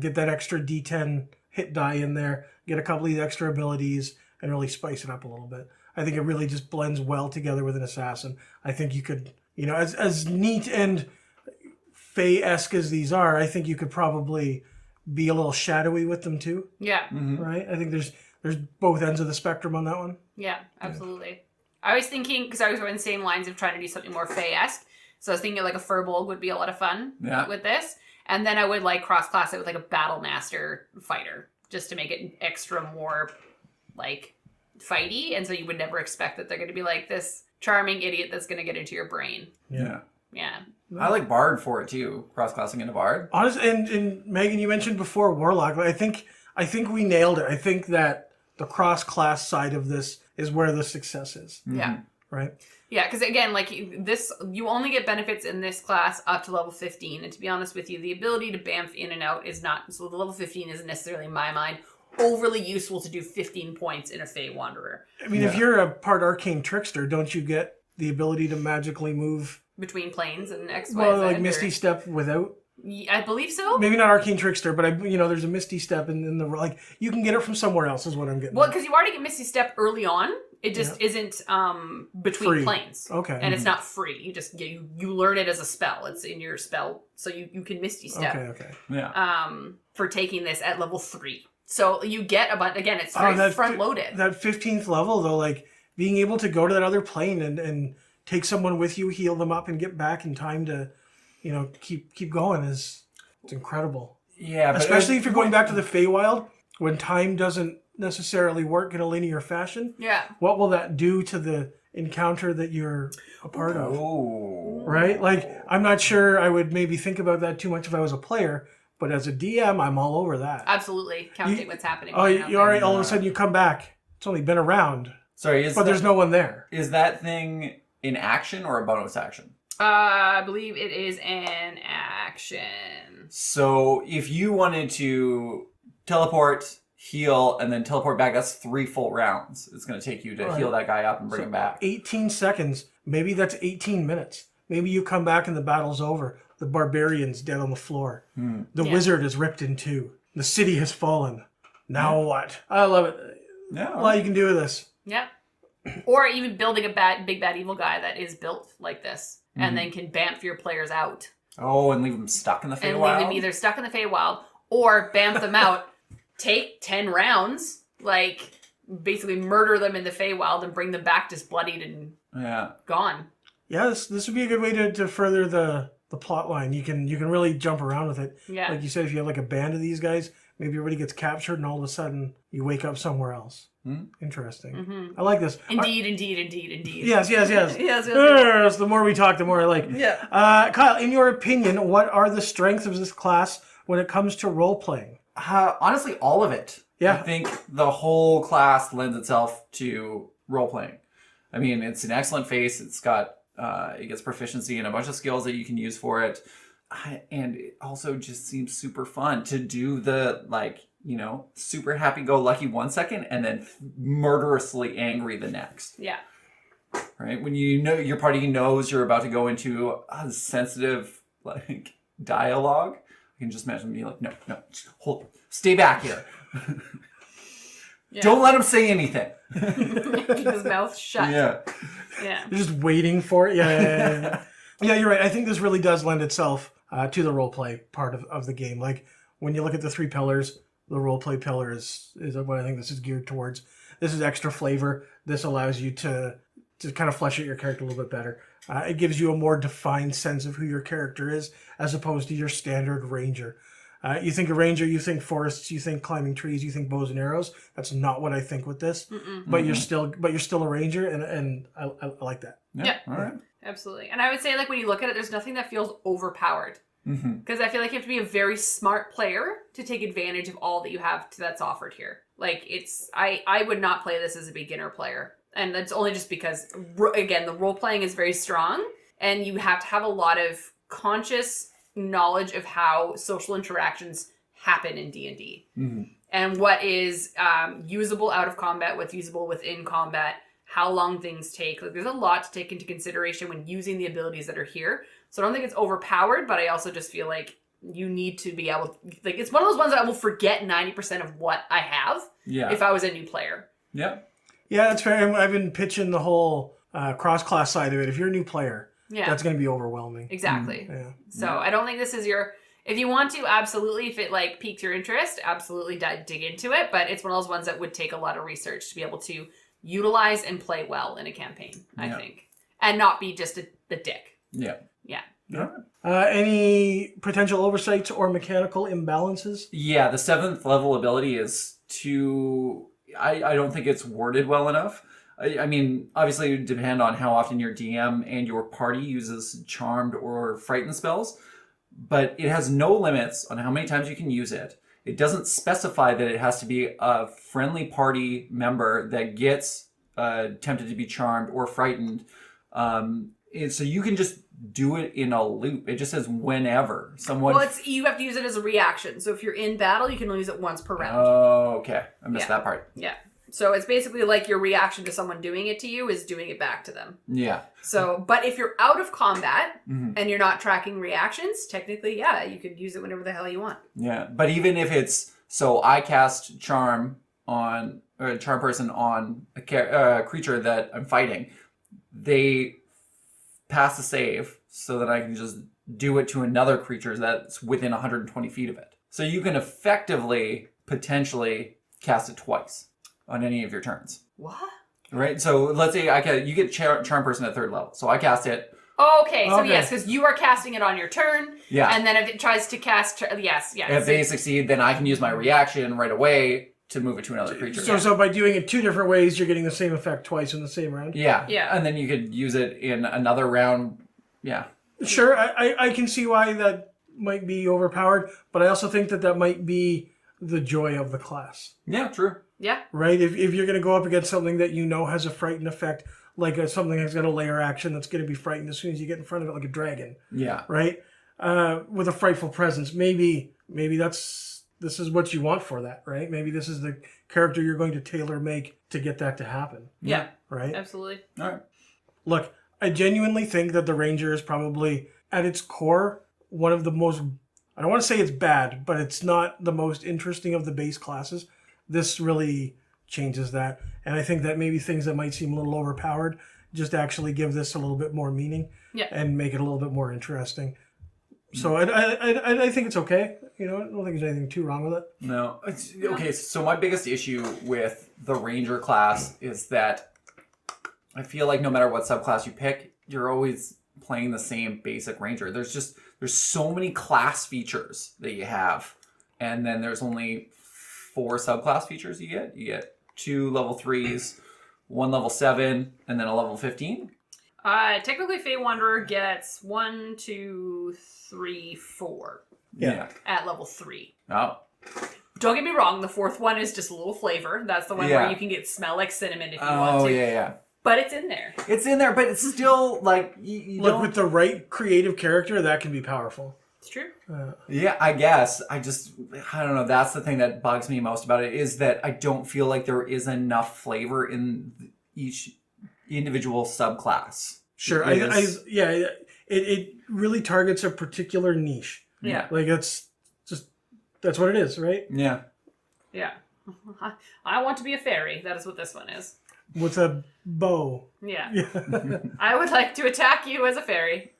get that extra D10 hit die in there, get a couple of these extra abilities, and really spice it up a little bit. I think it really just blends well together with an assassin. I think you could, as neat and Fey-esque as these are, I think you could probably be a little shadowy with them too, Yeah. right? I think there's both ends of the spectrum on that one. Yeah, absolutely. I was thinking, because I was going the same lines of trying to do something more Fey-esque, so I was thinking like a Furbolg would be a lot of fun with this. And then I would like cross-class it with like a Battle Master fighter, just to make it extra more like fighty, and so you would never expect that they're going to be like this charming idiot that's going to get into your brain. Yeah. Yeah. I like Bard for it too, cross-classing into Bard. Honestly, and Megan, you mentioned before Warlock. I think we nailed it. I think that the cross-class side of this is where the success is. Yeah. Right? Yeah, because again, like this, you only get benefits in this class up to level 15. And to be honest with you, the ability to bamf in and out is not, so the level 15 isn't necessarily, in my mind, overly useful to do 15 points in a Fey Wanderer. I mean, if you're a part arcane trickster, don't you get the ability to magically move? Between planes and X, Y, Well, Z, like or- Misty Step without? I believe so. Maybe not arcane trickster, but there's a Misty Step in the like you can get it from somewhere else. Is what I'm getting. Well, at. because you already get Misty Step early on. It just isn't between Free. planes. Okay. And it's not free. You just you learn it as a spell. It's in your spell, so you can Misty Step. Okay. Yeah. For taking this at level 3. So you get a bunch. Again, it's very front loaded. That 15th level though, like being able to go to that other plane and take someone with you, heal them up, and get back in time to, keep going it's incredible. Yeah. But Especially if you're going back to the Feywild when time doesn't necessarily work in a linear fashion. Yeah. What will that do to the encounter that you're a part of? Oh. Right? Like, I'm not sure I would maybe think about that too much if I was a player, but as a DM, I'm all over that. Absolutely. Counting what's happening. Oh, right you out all right? there. All of a sudden you come back. It's only been around, Sorry, but there's no one there. Is that thing in action or a bonus action? I believe it is an action. So if you wanted to teleport, heal, and then teleport back, that's 3 full rounds. It's going to take you to heal that guy up and bring him back. 18 seconds. Maybe that's 18 minutes. Maybe you come back and the battle's over. The barbarian's dead on the floor. The wizard is ripped in two. The city has fallen. Now what? I love it. Yeah. A lot you can do with this. Yep. Or even building a big bad evil guy that is built like this. and then can bamf your players out. Oh, and leave them stuck in the Feywild? And leave them either stuck in the Feywild or bamf them out, take 10 rounds, like basically murder them in the Feywild and bring them back just bloodied and gone. Yeah, this would be a good way to further the plot line. You can really jump around with it. Yeah. Like you said, if you have like a band of these guys, maybe everybody gets captured and all of a sudden you wake up somewhere else. Interesting. Mm-hmm. I like this. Indeed. Yes. Yes. The more we talk, the more I like. Yeah. Kyle, in your opinion, what are the strengths of this class when it comes to role playing? Honestly, all of it. Yeah. I think the whole class lends itself to role playing. I mean, it's an excellent face. It's got it gets proficiency in a bunch of skills that you can use for it, and it also just seems super fun to do the super happy-go-lucky 1 second and then murderously angry the next. Yeah. Right? When you know your party knows you're about to go into a sensitive dialogue, you can just imagine me like, no, hold, stay back here. Yeah. Don't let him say anything. Keep his mouth shut. Yeah. Yeah. They're just waiting for it. Yeah. Yeah, you're right. I think this really does lend itself to the role play part of the game. Like when you look at the 3 pillars, the role play pillar is what I think this is geared towards. This is extra flavor. This allows you to kind of flesh out your character a little bit better. It gives you a more defined sense of who your character is as opposed to your standard ranger. You think a ranger, you think forests, you think climbing trees, you think bows and arrows. That's not what I think with this. But you're still a ranger, and I like that. Yeah. All right. Absolutely. And I would say, like, when you look at it, there's nothing that feels overpowered. Because I feel like you have to be a very smart player to take advantage of all that you have that's offered here. Like, I would not play this as a beginner player. And that's only just because, again, the role playing is very strong, and you have to have a lot of conscious knowledge of how social interactions happen in D&D. And what is usable out of combat, what's usable within combat, how long things take. Like, there's a lot to take into consideration when using the abilities that are here. So I don't think it's overpowered, but I also just feel like you need to be able... Like, it's one of those ones that I will forget 90% of what I have if I was a new player. Yeah. Yeah, that's fair. I've been pitching the whole cross-class side of it. If you're a new player, that's going to be overwhelming. Exactly. Yeah. So I don't think this is your... If you want to, absolutely, if it like piqued your interest, absolutely dig into it. But it's one of those ones that would take a lot of research to be able to utilize and play well in a campaign, I think. And not be just the dick. Yeah. Yeah. Any potential oversights or mechanical imbalances? Yeah, the 7th level ability is too... I don't think it's worded well enough. I mean, obviously it would depend on how often your DM and your party uses charmed or frightened spells, but it has no limits on how many times you can use it. It doesn't specify that it has to be a friendly party member that gets tempted to be charmed or frightened. So you can just do it in a loop. It just says whenever someone... Well, you have to use it as a reaction. So if you're in battle, you can only use it once per round. Oh, okay. I missed that part. Yeah. So it's basically like your reaction to someone doing it to you is doing it back to them. Yeah. So, but if you're out of combat and you're not tracking reactions, technically, you could use it whenever the hell you want. Yeah. But even if it's... So I cast charm on... Or a charm person on a creature that I'm fighting. They pass the save so that I can just do it to another creature that's within 120 feet of it. So you can effectively, potentially, cast it twice on any of your turns. What? Right? So let's say you get charm person at 3rd level. So I cast it. Okay, so yes, because you are casting it on your turn. Yeah. And then if it tries to cast... Yes. If they succeed, then I can use my reaction right away to move it to another creature. So by doing it 2 different ways, you're getting the same effect twice in the same round? Yeah. And then you could use it in another round. Yeah. Sure, I can see why that might be overpowered, but I also think that might be the joy of the class. Yeah, true. Yeah. Right? If you're going to go up against something that you know has a frightened effect, like something that's got a layer action that's going to be frightened as soon as you get in front of it, like a dragon. Yeah. Right? With a frightful presence. Maybe this is what you want for that, right? Maybe this is the character you're going to tailor make to get that to happen. Yeah. Right? Absolutely. All right. Look, I genuinely think that the Ranger is probably, at its core, one of the most... I don't want to say it's bad, but it's not the most interesting of the base classes. This really changes that. And I think that maybe things that might seem a little overpowered just actually give this a little bit more meaning and make it a little bit more interesting. So I think it's okay. You know, I don't think there's anything too wrong with it. No. Okay, so my biggest issue with the Ranger class is that I feel like no matter what subclass you pick, you're always playing the same basic Ranger. There's so many class features that you have, and then there's only 4 subclass features you get. You get 2 level 3s, 1 level 7, and then a level 15. Technically, Fey Wanderer gets 1, 2, 3, 4. Yeah. At level 3. Oh. Don't get me wrong, the 4th one is just a little flavor. That's the one where you can get smell like cinnamon if you want to. Oh, yeah. But it's in there. It's in there, but it's still, like, you Look, don't... with the right creative character, that can be powerful. It's true. Yeah, I guess. I don't know. That's the thing that bugs me most about it, is that I don't feel like there is enough flavor in each individual subclass. Sure. It really targets a particular niche. Yeah. Like, that's what it is, right? Yeah. Yeah. I want to be a fairy. That is what this one is. With a bow. Yeah. I would like to attack you as a fairy.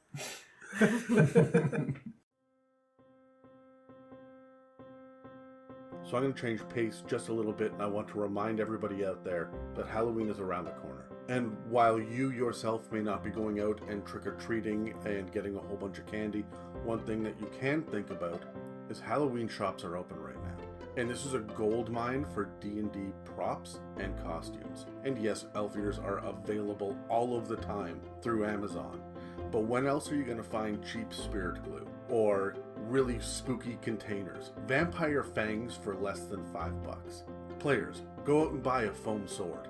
So I'm going to change pace just a little bit, and I want to remind everybody out there that Halloween is around the corner. And while you yourself may not be going out and trick-or-treating and getting a whole bunch of candy, one thing that you can think about is Halloween shops are open right now. And this is a gold mine for D&D props and costumes. And yes, elf ears are available all of the time through Amazon. But when else are you going to find cheap spirit glue? Or really spooky containers? Vampire fangs for less than $5. Players, go out and buy a foam sword.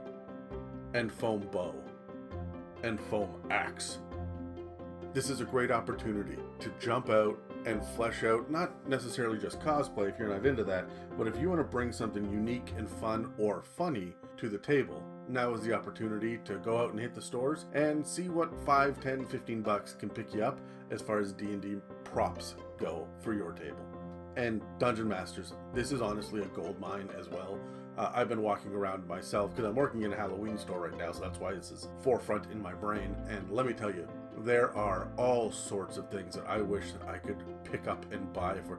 And foam bow. And foam axe. This is a great opportunity to jump out and flesh out, not necessarily just cosplay if you're not into that, but if you want to bring something unique and fun or funny to the table, now is the opportunity to go out and hit the stores and see what 5, 10, 15 bucks can pick you up as far as D&D props go for your table. And Dungeon Masters, this is honestly a gold mine as well. I've been walking around myself because I'm working in a Halloween store right now, so that's why this is forefront in my brain. And let me tell you, there are all sorts of things that I wish that I could pick up and buy for.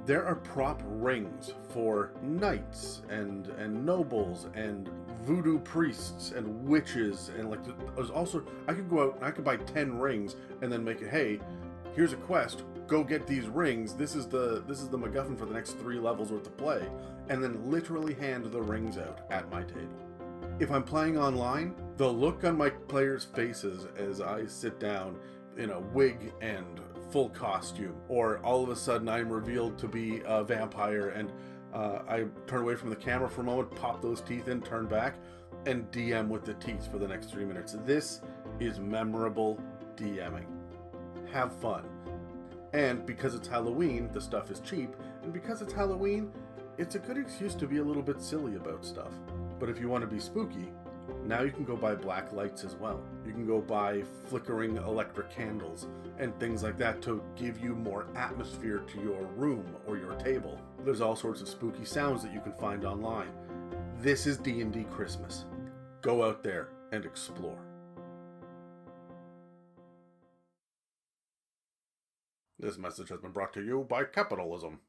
There are prop rings for knights and nobles and voodoo priests and witches, and like there's also, I could go out and I could buy 10 rings and then make it, hey, here's a quest, go get these rings, this is the MacGuffin for the next 3 levels worth of play, and then literally hand the rings out at my table. If I'm playing online, the look on my players' faces as I sit down in a wig and full costume, or all of a sudden I'm revealed to be a vampire and I turn away from the camera for a moment, pop those teeth in, turn back, and DM with the teeth for the next 3 minutes. This is memorable DMing. Have fun. And because it's Halloween, the stuff is cheap, and because it's Halloween, it's a good excuse to be a little bit silly about stuff. But if you want to be spooky, now you can go buy black lights as well. You can go buy flickering electric candles and things like that to give you more atmosphere to your room or your table. There's all sorts of spooky sounds that you can find online. This is D&D Christmas. Go out there and explore. This message has been brought to you by capitalism.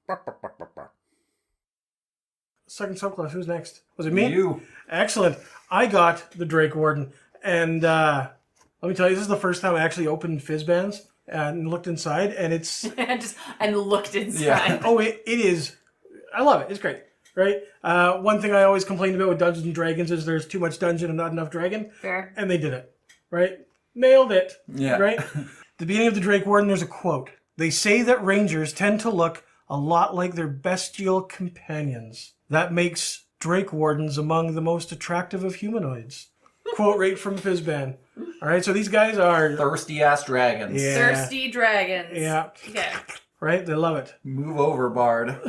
Second subclass, who's next? Was it me? You. Excellent. I got the Drakewarden, and let me tell you, this is the first time I actually opened Fizzbands and looked inside, and it's... and looked inside. Yeah. Oh, it is... I love it. It's great, right? One thing I always complained about with Dungeons & Dragons is there's too much dungeon and not enough dragon. Fair. And they did it, right? Nailed it, Yeah. right? The beginning of the Drakewarden, there's a quote. They say that rangers tend to look a lot like their bestial companions. That makes Drakewardens among the most attractive of humanoids. Quote right from Fizzban. All right, so these guys are... Thirsty-ass dragons. Yeah. Thirsty dragons. Yeah. Okay. Right? They love it. Move over, Bard.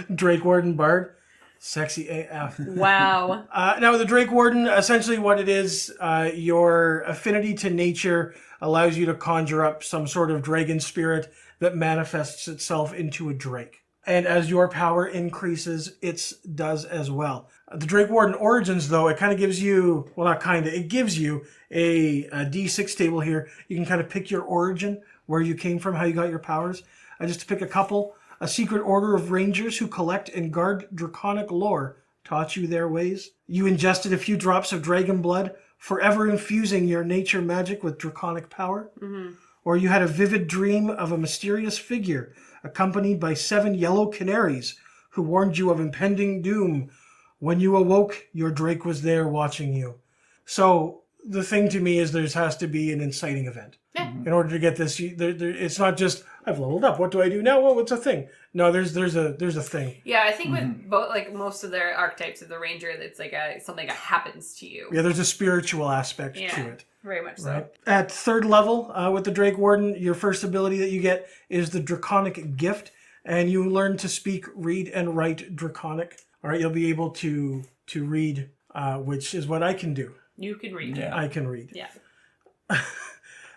Drakewarden Bard. Sexy AF. Wow. Now, the Drakewarden, essentially what it is, your affinity to nature allows you to conjure up some sort of dragon spirit that manifests itself into a drake. And as your power increases, it does as well. The Drakewarden Origins, though, it kind of gives you, well, not kind of, it gives you a D6 table here. You can kind of pick your origin, where you came from, how you got your powers. Just to pick a couple, a secret order of rangers who collect and guard draconic lore taught you their ways. You ingested a few drops of dragon blood, forever infusing your nature magic with draconic power. Or you had a vivid dream of a mysterious figure accompanied by 7 yellow canaries who warned you of impending doom. When you awoke, your Drake was there watching you. So the thing to me is there has to be an inciting event. Yeah. In order to get this, it's not just, I've leveled up, what do I do now? Well, it's a thing. No, there's a thing. Yeah, I think with both, like most of their archetypes of the ranger, it's like something that happens to you. Yeah, there's a spiritual aspect to it. Very much so. Right. At 3rd level, with the Drakewarden, your first ability that you get is the Draconic Gift, and you learn to speak, read, and write Draconic. All right, you'll be able to read, which is what I can do. You can read. Yeah. I can read. Yeah.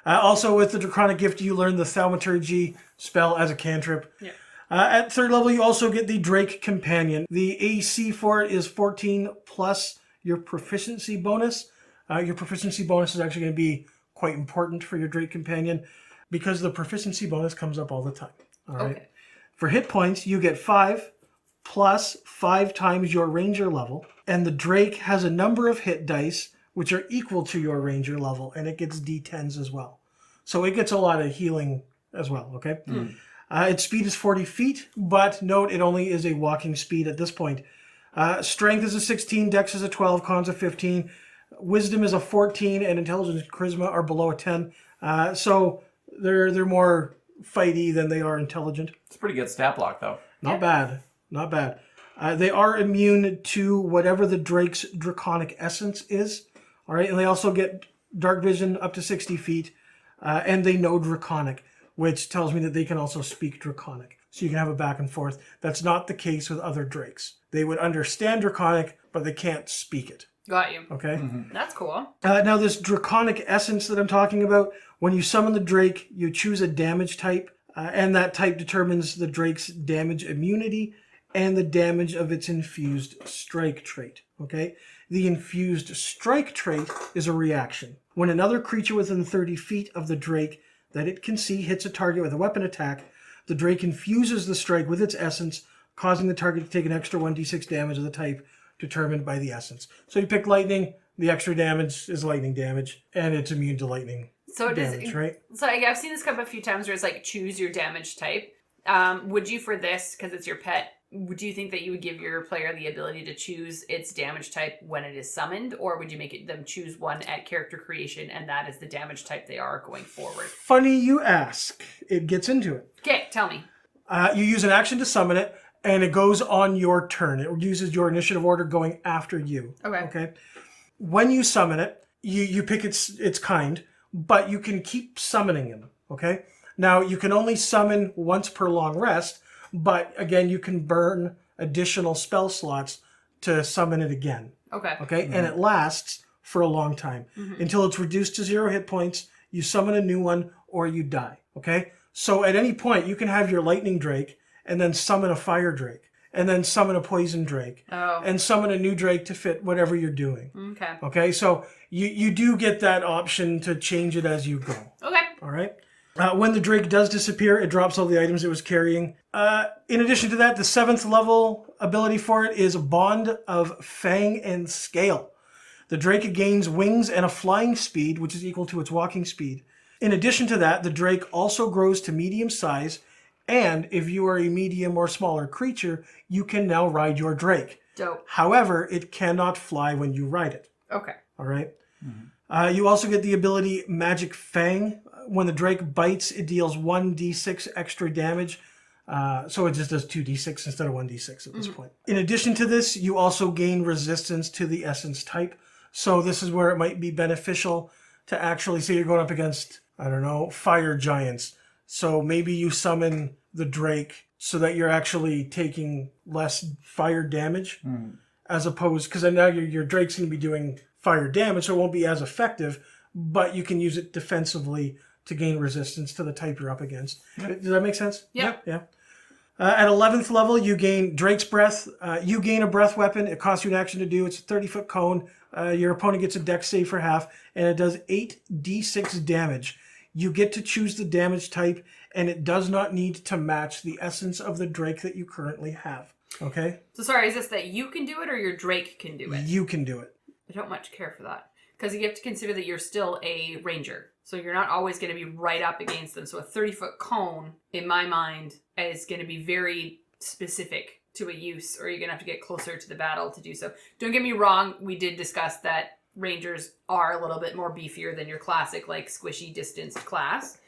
Also, with the Draconic Gift, you learn the Thaumaturgy spell as a cantrip. Yeah. At 3rd level, you also get the Drake Companion. The AC for it is 14 plus your proficiency bonus. Your proficiency bonus is actually going to be quite important for your Drake Companion because the proficiency bonus comes up all the time. All right. Okay. For hit points, you get 5 plus 5 times your ranger level. And the Drake has a number of hit dice which are equal to your ranger level, and it gets D10s as well. So it gets a lot of healing as well, okay? Its speed is 40 feet, but note it only is a walking speed at this point. Strength is a 16, Dex is a 12, Con's a 15. Wisdom is a 14, and Intelligence and Charisma are below a 10. So they're more fighty than they are intelligent. It's a pretty good stat block, though. Not bad. Not bad. They are immune to whatever the Drake's Draconic Essence is. All right, and they also get Dark Vision up to 60 feet, and they know Draconic, which tells me that they can also speak Draconic. So you can have a back and forth. That's not the case with other Drakes. They would understand Draconic, but they can't speak it. Got you. Okay? That's cool. Now, this Draconic Essence that I'm talking about, when you summon the Drake, you choose a damage type, and that type determines the Drake's damage immunity and the damage of its infused strike trait. Okay? The infused strike trait is a reaction. When another creature within 30 feet of the Drake that it can see hits a target with a weapon attack, the Drake infuses the strike with its essence, causing the target to take an extra 1d6 damage of the type determined by the essence. So you pick lightning, the extra damage is lightning damage, and it's immune to lightning damage, right? So I've seen this come up a few times where it's like choose your damage type. Would you, for this, because it's your pet, would you think that you would give your player the ability to choose its damage type when it is summoned, or would you make them choose one at character creation and that is the damage type they are going forward? Funny you ask. It gets into it. Okay, tell me. You use an action to summon it, and it goes on your turn. It uses your initiative order going after you. Okay. When you summon it, you pick its kind, but you can keep summoning them. Okay. Now, you can only summon once per long rest, but again, you can burn additional spell slots to summon it again. Okay. Okay. And it lasts for a long time until it's reduced to 0 hit points. You summon a new one or you die. Okay. So at any point, you can have your lightning drake and then summon a fire drake and then summon a poison drake and summon a new drake to fit whatever you're doing. Okay. Okay. So you do get that option to change it as you go. Okay. All right. When the Drake does disappear, it drops all the items it was carrying. In addition to that, the 7th level ability for it is Bond of Fang and Scale. The Drake gains wings and a flying speed, which is equal to its walking speed. In addition to that, the Drake also grows to medium size, and if you are a medium or smaller creature, you can now ride your Drake. Dope. However, it cannot fly when you ride it. Okay. All right? You also get the ability Magic Fang. When the Drake bites, it deals 1d6 extra damage. So it just does 2d6 instead of 1d6 at this point. In addition to this, you also gain resistance to the essence type. So this is where it might be beneficial to actually say you're going up against, I don't know, fire giants. So maybe you summon the Drake so that you're actually taking less fire damage as opposed, because now your Drake's going to be doing fire damage, so it won't be as effective, but you can use it defensively to gain resistance to the type you're up against. Does that make sense? Yeah. Yeah. At 11th level, you gain Drake's Breath. You gain a breath weapon. It costs you an action to do. It's a 30-foot cone. Your opponent gets a dex save for half, and it does 8d6 damage. You get to choose the damage type, and it does not need to match the essence of the Drake that you currently have. Okay? So sorry, is this that you can do it or your Drake can do it? You can do it. I don't much care for that. Because you have to consider that you're still a ranger. So you're not always going to be right up against them. So a 30-foot cone, in my mind, is going to be very specific to a use, or you're going to have to get closer to the battle to do so. Don't get me wrong, we did discuss that rangers are a little bit more beefier than your classic, like, squishy, distanced class.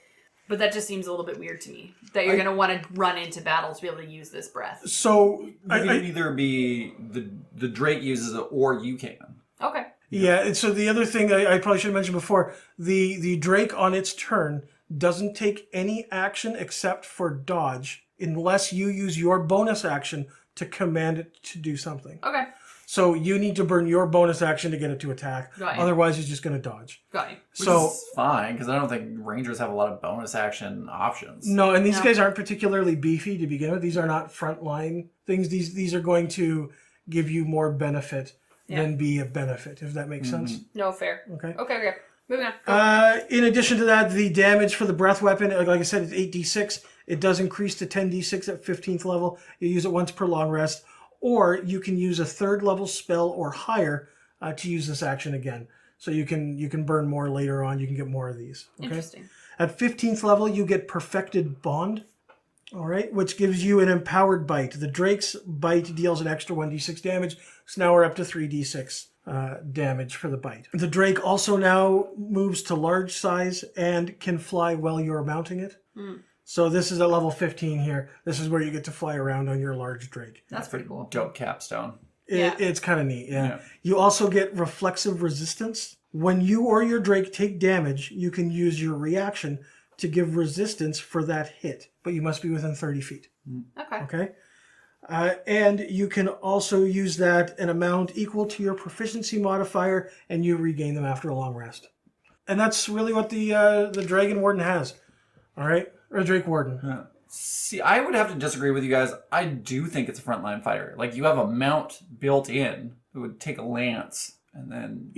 But that just seems a little bit weird to me. That you're going to want to run into battle to be able to use this breath. So, You can either be the Drake uses it, or you can. Okay. Yeah, and so the other thing I probably should have mentioned before, the Drake on its turn doesn't take any action except for dodge unless you use your bonus action to command it to do something. Okay. So you need to burn your bonus action to get it to attack. Got you. Otherwise, it's just going to dodge. Got you. Which So is fine, because I don't think Rangers have a lot of bonus action options. no, and these No. guys aren't particularly beefy to begin with. These are not frontline things. These are going to give you more benefit than be a benefit, if that makes sense. No, fair. Okay. Okay. Moving on. In addition to that, the damage for the breath weapon, like I said, it's 8d6. It does increase to 10d6 at 15th level. You use it once per long rest. Or you can use a 3rd level spell or higher to use this action again. So you can burn more later on. You can get more of these. Okay? Interesting. At 15th level, you get Perfected Bond. All right, which gives you an empowered bite. The Drake's bite deals an extra 1d6 damage, so now we're up to 3d6 damage for the bite. The Drake also now moves to large size and can fly while you're mounting it. So this is at level 15 here. This is where you get to fly around on your large Drake. That's pretty cool. Dope capstone. It's kind of neat, yeah. Yeah. You also get Reflexive Resistance. When you or your Drake take damage, you can use your reaction to give resistance for that hit, but you must be within 30 feet. Okay. Okay? And you can also use that an amount equal to your proficiency modifier, and you regain them after a long rest. And that's really what the Dragonwarden has. All right? Or Drakewarden. See, I would have to disagree with you guys. I do think it's a frontline fighter. Like, you have a mount built in that would take a lance and then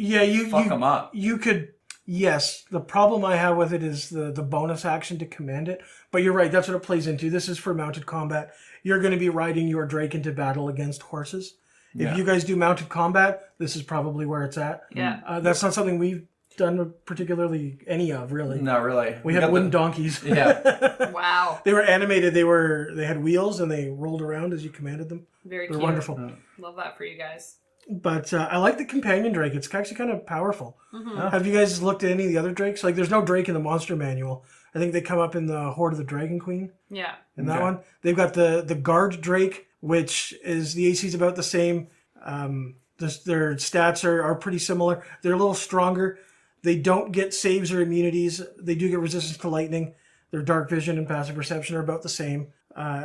fuck them up. You could... Yes, the problem I have with it is the bonus action to command it. But you're right, that's what it plays into. This is for mounted combat. You're going to be riding your Drake into battle against horses. If you guys do mounted combat, this is probably where it's at. Yeah. That's not something we've done particularly any of, really. No, really. We had wooden donkeys. Yeah. Wow. They were animated. They had wheels and they rolled around as you commanded them. Very They're cute. wonderful. Love that for you guys. But I like the companion Drake. It's actually kind of powerful. Have you guys looked at any of the other Drakes? Like, there's no Drake in the monster manual. I think they come up in the Horde of the Dragon Queen. Yeah. In that one. They've got the Guard Drake, which is the AC is about the same. Their stats are pretty similar. They're a little stronger. They don't get saves or immunities. They do get resistance to lightning. Their dark vision and passive perception are about the same.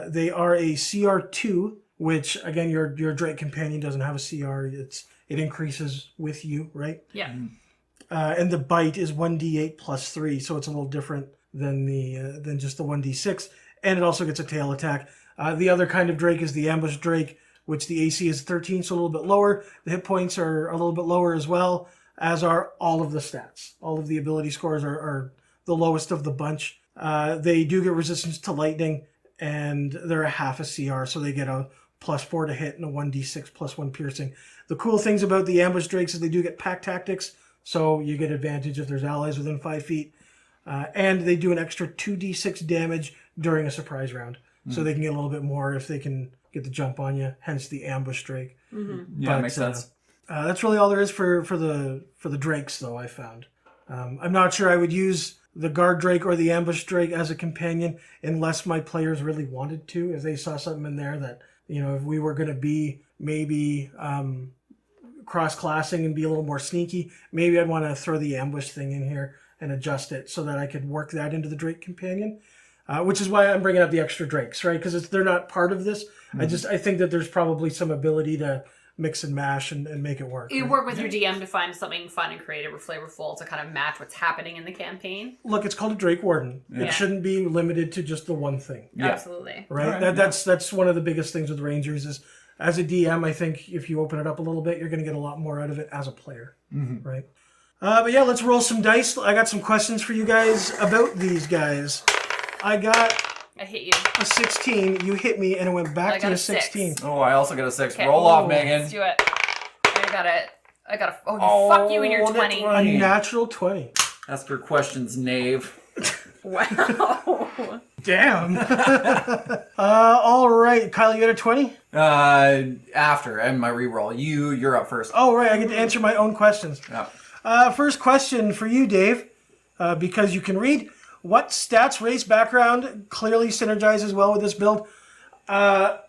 They are a CR2, which, again, your Drake companion doesn't have a CR. It increases with you, right? Yeah. And the bite is 1d8 plus 3, so it's a little different than just the 1d6. And it also gets a tail attack. The other kind of Drake is the Ambush Drake, which the AC is 13, so a little bit lower. The hit points are a little bit lower as well, as are all of the stats. All of the ability scores are the lowest of the bunch. They do get resistance to lightning, and they're a half a CR, so they get a +4 to hit and a 1d6 plus 1 piercing. The cool things about the Ambush Drakes is they do get pack tactics, so you get advantage if there's allies within 5 feet. And they do an extra 2d6 damage during a surprise round. So they can get a little bit more if they can get the jump on you, hence the Ambush Drake. Yeah, that makes sense. That's really all there is for the Drakes, though, I found. I'm not sure I would use the Guard Drake or the Ambush Drake as a companion unless my players really wanted to. If they saw something in there that, if we were going to be maybe cross-classing and be a little more sneaky, maybe I'd want to throw the Ambush thing in here and adjust it so that I could work that into the Drake companion. Which is why I'm bringing up the extra Drakes, right? Because they're not part of this. I think that there's probably some ability to mix and mash and make it work. You right? work with your DM to find something fun and creative or flavorful to kind of match what's happening in the campaign. Look, it's called a Drakewarden. Yeah. It shouldn't be limited to just the one thing. Yeah. Absolutely. Right? That's one of the biggest things with Rangers is, as a DM, I think if you open it up a little bit, you're going to get a lot more out of it as a player. Right? But yeah, let's roll some dice. I got some questions for you guys about these guys. I hit you. a 16. You hit me, and it went back I to got a a 6. 16. Oh, I also got a 6. Okay. Roll off, Megan. Let's do it. I got a. Oh, fuck you and your 20. A natural 20. Ask your questions, knave. Wow. Damn. All right. Kyle, you got a 20? After, and my reroll. You're up first. Oh, right. I get to answer my own questions. Yeah. First question for you, Dave, because you can read. What stats, race, background clearly synergizes well with this build? I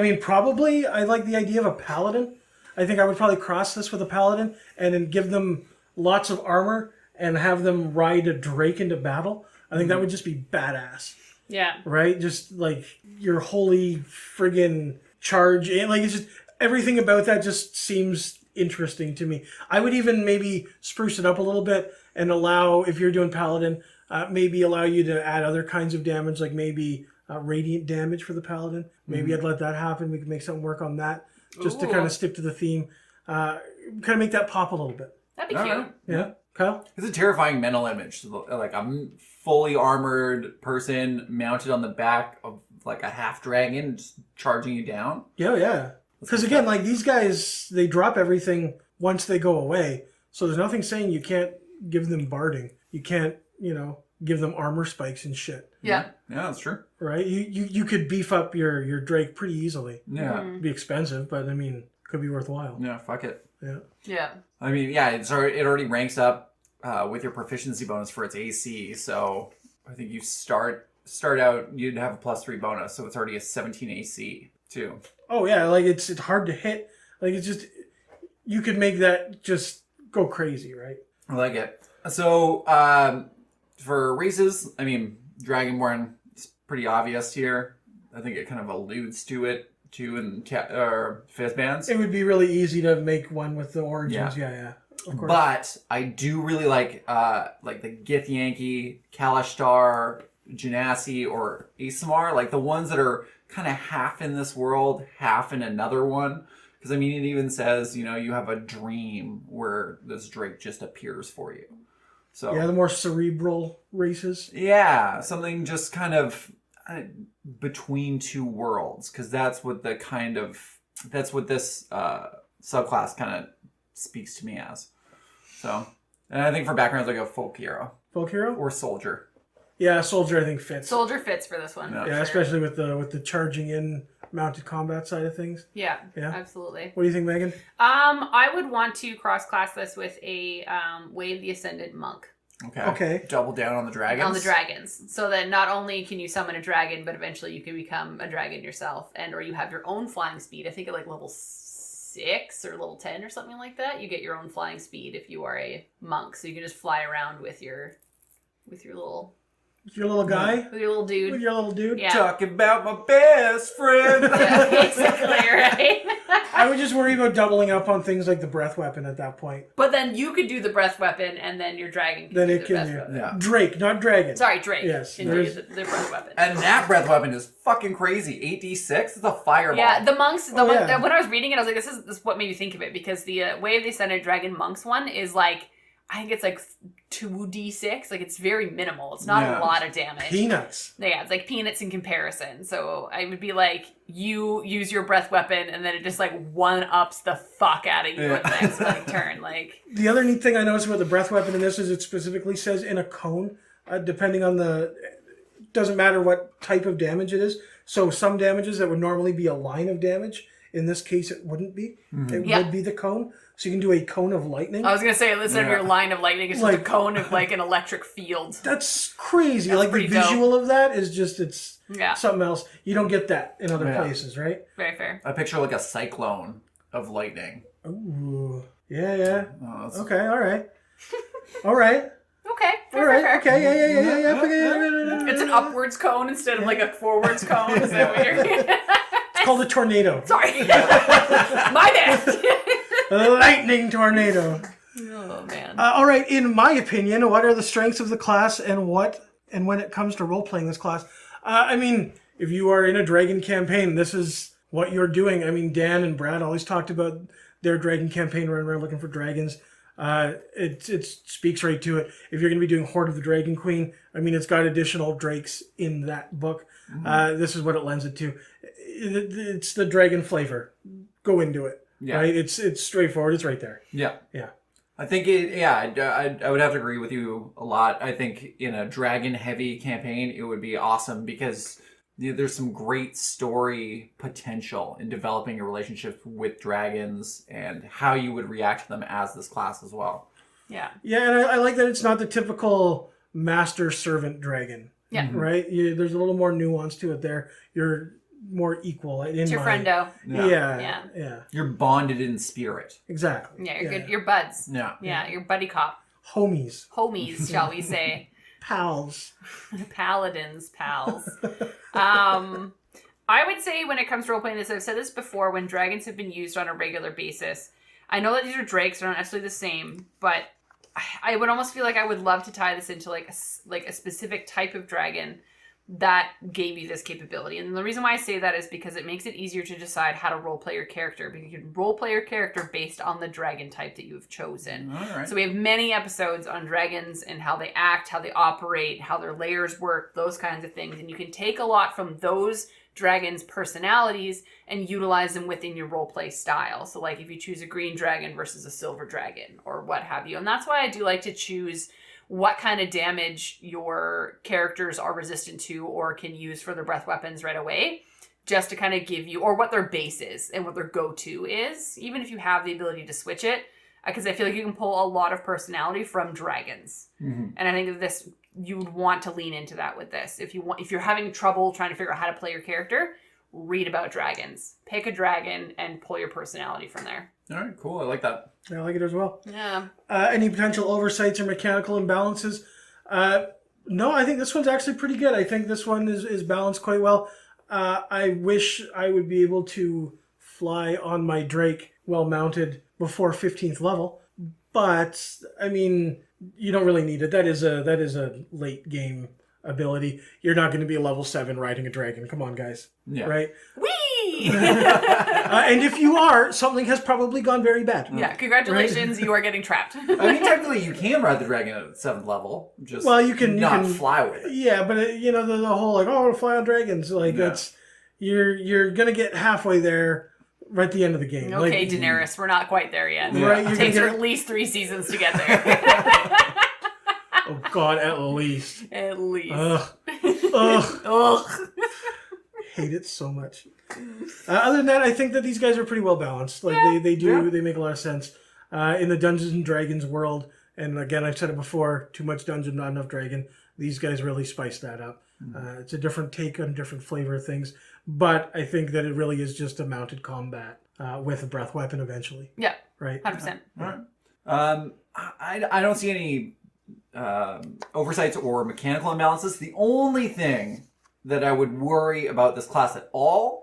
mean, probably I like the idea of a paladin. I think I would probably cross this with a paladin and then give them lots of armor and have them ride a drake into battle. I think that would just be badass. Yeah. Right? Just like your holy friggin' charge. And like, it's just everything about that just seems interesting to me. I would even maybe spruce it up a little bit and allow, if you're doing paladin, maybe allow you to add other kinds of damage, like maybe radiant damage for the paladin. Maybe I'd let that happen. We could make something work on that, just to kind of stick to the theme. Kind of make that pop a little bit. That'd be cute. Yeah, Kyle? It's a terrifying mental image. Like a fully armored person mounted on the back of like a half dragon, just charging you down. Yeah. Because again, like these guys, they drop everything once they go away. So there's nothing saying you can't give them barding. You can't, give them armor spikes and shit. Yeah. Yeah, that's true. Right? You could beef up your Drake pretty easily. Yeah. It'd be expensive, but I mean, could be worthwhile. Yeah, fuck it. Yeah. Yeah. I mean, yeah, it already ranks up with your proficiency bonus for its AC. So I think you start out, you'd have a +3 bonus. So it's already a 17 AC too. Oh yeah, like it's hard to hit. Like it's just, you could make that just go crazy, right? I like it. So for races, I mean, Dragonborn is pretty obvious here. I think it kind of alludes to it too in Fizzbands. It would be really easy to make one with the origins. Yeah. Of course. But I do really like the Githyanki, Kalashtar, Genasi, or Asamar, like the ones that are kind of half in this world, half in another one. Because I mean, it even says, you have a dream where this Drake just appears for you. So yeah, the more cerebral races. yeah, something just kind of between two worlds, because that's what this subclass kind of speaks to me as. So, and I think for backgrounds, I go folk hero Folk hero? or soldier. Yeah, soldier I think fits. Soldier fits for this one. Yeah. for Yeah, sure. especially with the charging in mounted combat side of things. Yeah, Yeah. absolutely. What do you think, Megan? I would want to cross-class this with a Wave the Ascendant Monk. Okay. Double down on the dragons. On the dragons. So that not only can you summon a dragon, but eventually you can become a dragon yourself, or you have your own flying speed. I think at like level 6 or level 10 or something like that, you get your own flying speed if you are a monk. So you can just fly around with your little Your little guy? with your little dude. With your little dude? Yeah. Talking about my best friend. Yeah, basically, right? I would just worry about doubling up on things like the breath weapon at that point. But then you could do the breath weapon, and then your dragon can Then do it the can, breath yeah. weapon. Yeah. Drake, not dragon. Sorry, Drake. Yes, Can there do is- the breath weapon. And that breath weapon is fucking crazy. 8d6? It's a fireball. Yeah, the monks. Oh, yeah. When I was reading it, I was like, "This is what made me think of it," because the Way of the Ascended Dragon monks one is like, I think it's like 2d6. Like it's very minimal. It's not Yeah. a lot of damage. Peanuts. Yeah, it's like peanuts in comparison. So I would be like, you use your breath weapon, and then it just like one ups the fuck out of you Yeah. at the next like, turn. Like, The other neat thing I noticed about the breath weapon in this is it specifically says in a cone, depending on doesn't matter what type of damage it is. So some damages that would normally be a line of damage, in this case it wouldn't be. It Yeah. would be the cone. So you can do a cone of lightning. I was gonna say, instead of your line of lightning, it's just a Like- cone of like an electric field. That's crazy. That's like the pretty dope. visual of that is just, it's Yeah, something else. You don't get that in other Yeah. places, right? very fair. I picture like a cyclone of lightning. Ooh. Yeah. Oh, that's- Okay, all right. All right. Okay, fair, All right. fair, fair. Okay, yeah. Okay. It's an upwards cone instead of like a forwards cone. Is that what you're? called a tornado. Sorry. My bad. Lightning tornado. Oh, man. All right, in my opinion, what are the strengths of the class and when it comes to role-playing this class? I mean, if you are in a dragon campaign, this is what you're doing. I mean, Dan and Brad always talked about their dragon campaign, running around looking for dragons. It speaks right to it. If you're going to be doing Horde of the Dragon Queen, I mean, it's got additional drakes in that book. This is what it lends it to. It's the dragon flavor. Go into it. Yeah. Right? It's straightforward. It's right there. Yeah. Yeah. I think I would have to agree with you a lot. I think in a dragon heavy campaign, it would be awesome because there's some great story potential in developing a relationship with dragons and how you would react to them as this class as well. Yeah. Yeah, and I like that it's not the typical master-servant dragon. Yeah. Right? There's a little more nuance to it there. You're more equal. It's your friendo. Yeah. You're bonded in spirit. Exactly. Yeah, you're good. You're buds. Yeah. Yeah, you're buddy cop. Homies. Homies, shall we say. Pals. Paladins, pals. I would say when it comes to role-playing this, I've said this before, when dragons have been used on a regular basis, I know that these are drakes, they're not necessarily the same, but I would almost feel like I would love to tie this into like a specific type of dragon that gave you this capability. And the reason why I say that is because it makes it easier to decide how to roleplay your character, because you can roleplay your character based on the dragon type that you have chosen. All right. So we have many episodes on dragons and how they act, how they operate, how their layers work, those kinds of things. And you can take a lot from those dragons' personalities and utilize them within your roleplay style. So like if you choose a green dragon versus a silver dragon or what have you. And that's why I do like to choose what kind of damage your characters are resistant to or can use for their breath weapons right away, just to kind of give you, or what their base is and what their go-to is, even if you have the ability to switch it, because I feel like you can pull a lot of personality from dragons. Mm-hmm. And I think that this, you would want to lean into that with this. If you're having trouble trying to figure out how to play your character, read about dragons. Pick a dragon and pull your personality from there. All right, cool. I like that. I like it as well. Yeah. Any potential oversights or mechanical imbalances? No, I think this one's actually pretty good. I think this one is balanced quite well. I wish I would be able to fly on my Drake well mounted before 15th level, but I mean, you don't really need it. That is a late game ability. You're not going to be a level 7 riding a dragon. Come on, guys. Yeah. Right? Whee! And if you are, something has probably gone very bad. Yeah, congratulations, you are getting trapped. I mean, technically, you can ride the dragon at 7th level. Just Well, you can fly with it. Yeah, but the whole like, oh, I want to fly on dragons, like that's you're gonna get halfway there right at the end of the game. Okay, like, Daenerys, we're not quite there yet. Yeah. Right, It takes her at least 3 seasons to get there. Oh God, at least. At least. Ugh. Ugh. Hate it so much. Other than that, I think that these guys are pretty well balanced. Like they make a lot of sense in the Dungeons and Dragons world. And again, I've said it before: too much dungeon, not enough dragon. These guys really spice that up. It's a different take on different flavor of things, but I think that it really is just a mounted combat with a breath weapon eventually. Yeah. Right. 100%. All right. I don't see any oversights or mechanical imbalances. The only thing that I would worry about this class at all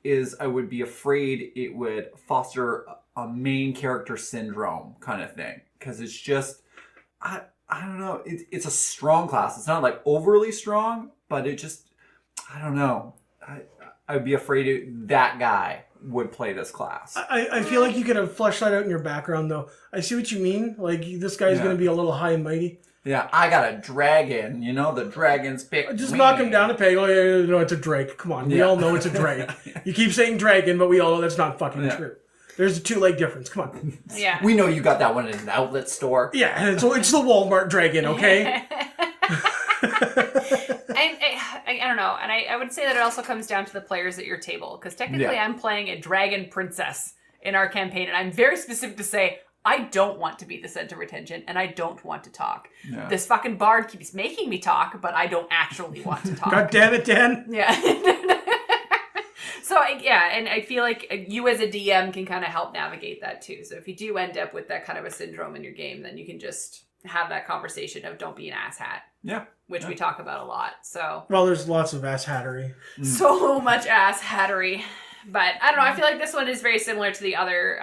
is I would be afraid it would foster a main character syndrome kind of thing. Because it's just, I don't know, it's a strong class. It's not like overly strong, but it just, I don't know. I would be afraid that guy would play this class. I feel like you could have fleshed that out in your background, though. I see what you mean. Like, this guy's going to be a little high and mighty. Yeah, I got a dragon. The dragons pick Just me. knock him down a peg. Oh, yeah, no, it's a drake. Come on. We all know it's a drake. You keep saying dragon, but we all know that's not fucking true. There's a 2-leg difference. Come on. Yeah. We know you got that one in an outlet store. Yeah, it's the Walmart dragon, okay? I don't know. And I would say that it also comes down to the players at your table. Because technically I'm playing a dragon princess in our campaign. And I'm very specific to say, I don't want to be the center of attention, and I don't want to talk. Yeah. This fucking bard keeps making me talk, but I don't actually want to talk. God damn it, Dan. Yeah. So, and I feel like you as a DM can kind of help navigate that too. So if you do end up with that kind of a syndrome in your game, then you can just have that conversation of don't be an asshat. Yeah. Which we talk about a lot. So. Well, there's lots of asshattery. So much asshattery. But I don't know. I feel like this one is very similar to the other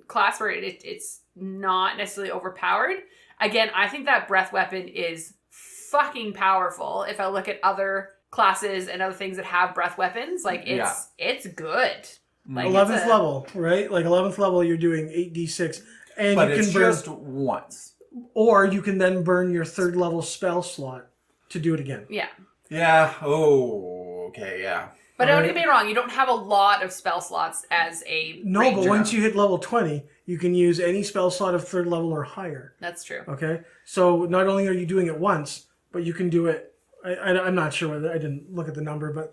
class where it's not necessarily overpowered. Again, I think that breath weapon is fucking powerful. If I look at other classes and other things that have breath weapons, like it's good. Like 11th level, right? Like 11th level, you're doing 8d6, and But you it's can burn, just once. or you can then burn your 3rd level spell slot to do it again. Yeah. Yeah. Oh, okay, yeah. But don't get me wrong, you don't have a lot of spell slots as a No, ranger. but once you hit level 20, you can use any spell slot of 3rd level or higher. That's true. Okay? So not only are you doing it once, but you can do it, I'm not sure whether, I didn't look at the number, but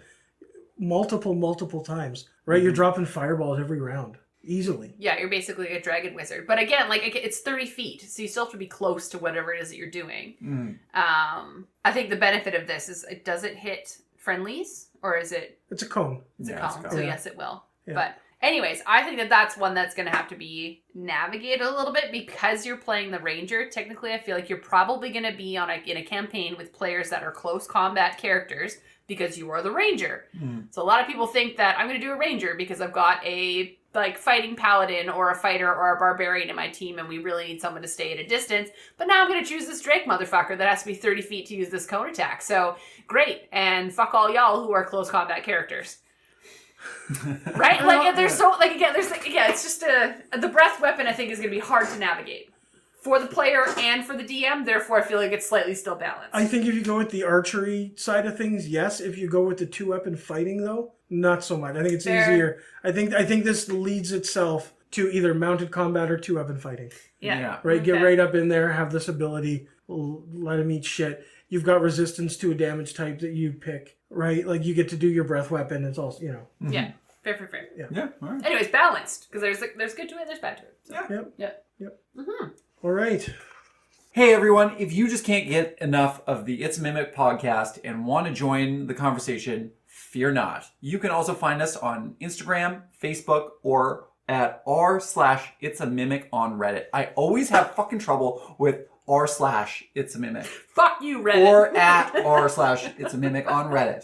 multiple times, right? You're dropping fireballs every round. Easily. Yeah, you're basically a dragon wizard. But again, like it's 30 feet, so you still have to be close to whatever it is that you're doing. I think the benefit of this is, does it hit friendlies? Or is it... It's a cone. It's Yeah, a it's cone, a so cone. yes, it will. Yeah. But anyways, I think that that's one that's going to have to be navigated a little bit because you're playing the ranger. Technically, I feel like you're probably going to be in a campaign with players that are close combat characters because you are the ranger. So a lot of people think that I'm going to do a ranger because I've got a fighting paladin or a fighter or a barbarian in my team and we really need someone to stay at a distance. But now I'm going to choose this Drake motherfucker that has to be 30 feet to use this cone attack. So great. And fuck all y'all who are close combat characters. Right? It's just the breath weapon I think is going to be hard to navigate for the player and for the DM. Therefore, I feel like it's slightly still balanced. I think if you go with the archery side of things, yes. If you go with the 2-weapon fighting, though, not so much. I think it's easier. I think this leads itself to either mounted combat or 2-weapon fighting. Yeah. Right? Okay. Get right up in there, have this ability, let him eat shit. You've got resistance to a damage type that you pick, right? Like you get to do your breath weapon. It's all, Yeah. Fair. Yeah, all right. Anyways, balanced because there's good to it, there's bad to it. So. Yep. Mm-hmm. All right. Hey everyone, if you just can't get enough of the It's a Mimic podcast and want to join the conversation, fear not. You can also find us on Instagram, Facebook, or at r/It's a Mimic on Reddit. I always have fucking trouble with r/It's a Mimic. Fuck you, Reddit. Or at r/It's a Mimic on Reddit.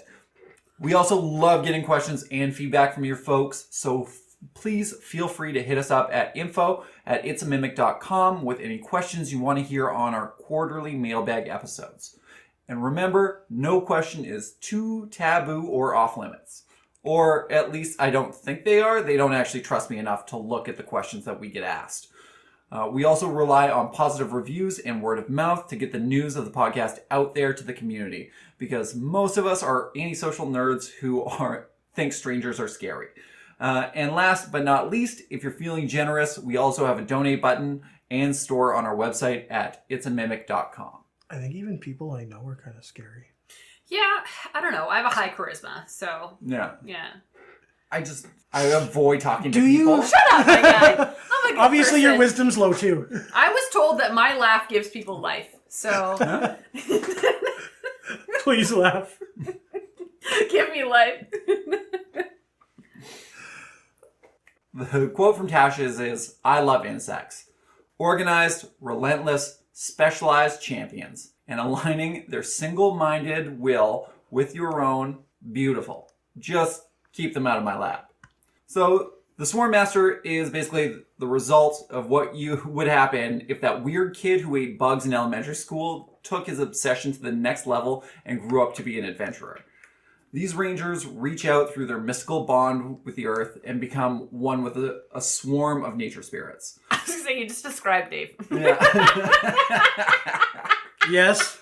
We also love getting questions and feedback from your folks, so please feel free to hit us up at info@itsamimic.com with any questions you want to hear on our quarterly mailbag episodes. And remember, no question is too taboo or off limits. Or at least I don't think they are. They don't actually trust me enough to look at the questions that we get asked. We also rely on positive reviews and word of mouth to get the news of the podcast out there to the community, because most of us are antisocial nerds who think strangers are scary. And last but not least, if you're feeling generous, we also have a donate button and store on our website at itsamimic.com. I think even people I know are kind of scary. Yeah, I don't know. I have a high charisma, so Yeah. yeah. I avoid talking to Do you? people. Shut up, my guy. I'm a good Obviously, your person. wisdom's low too. I was told that my laugh gives people life, so Huh? Please laugh. give me life. The quote from Tasha is, I love insects. Organized, relentless, specialized champions, and aligning their single-minded will with your own, beautiful. Just keep them out of my lap. So the Swarm Master is basically the result of what would happen if that weird kid who ate bugs in elementary school took his obsession to the next level and grew up to be an adventurer. These rangers reach out through their mystical bond with the earth and become one with a swarm of nature spirits. I was just saying, you just described Dave. Yeah. Yes.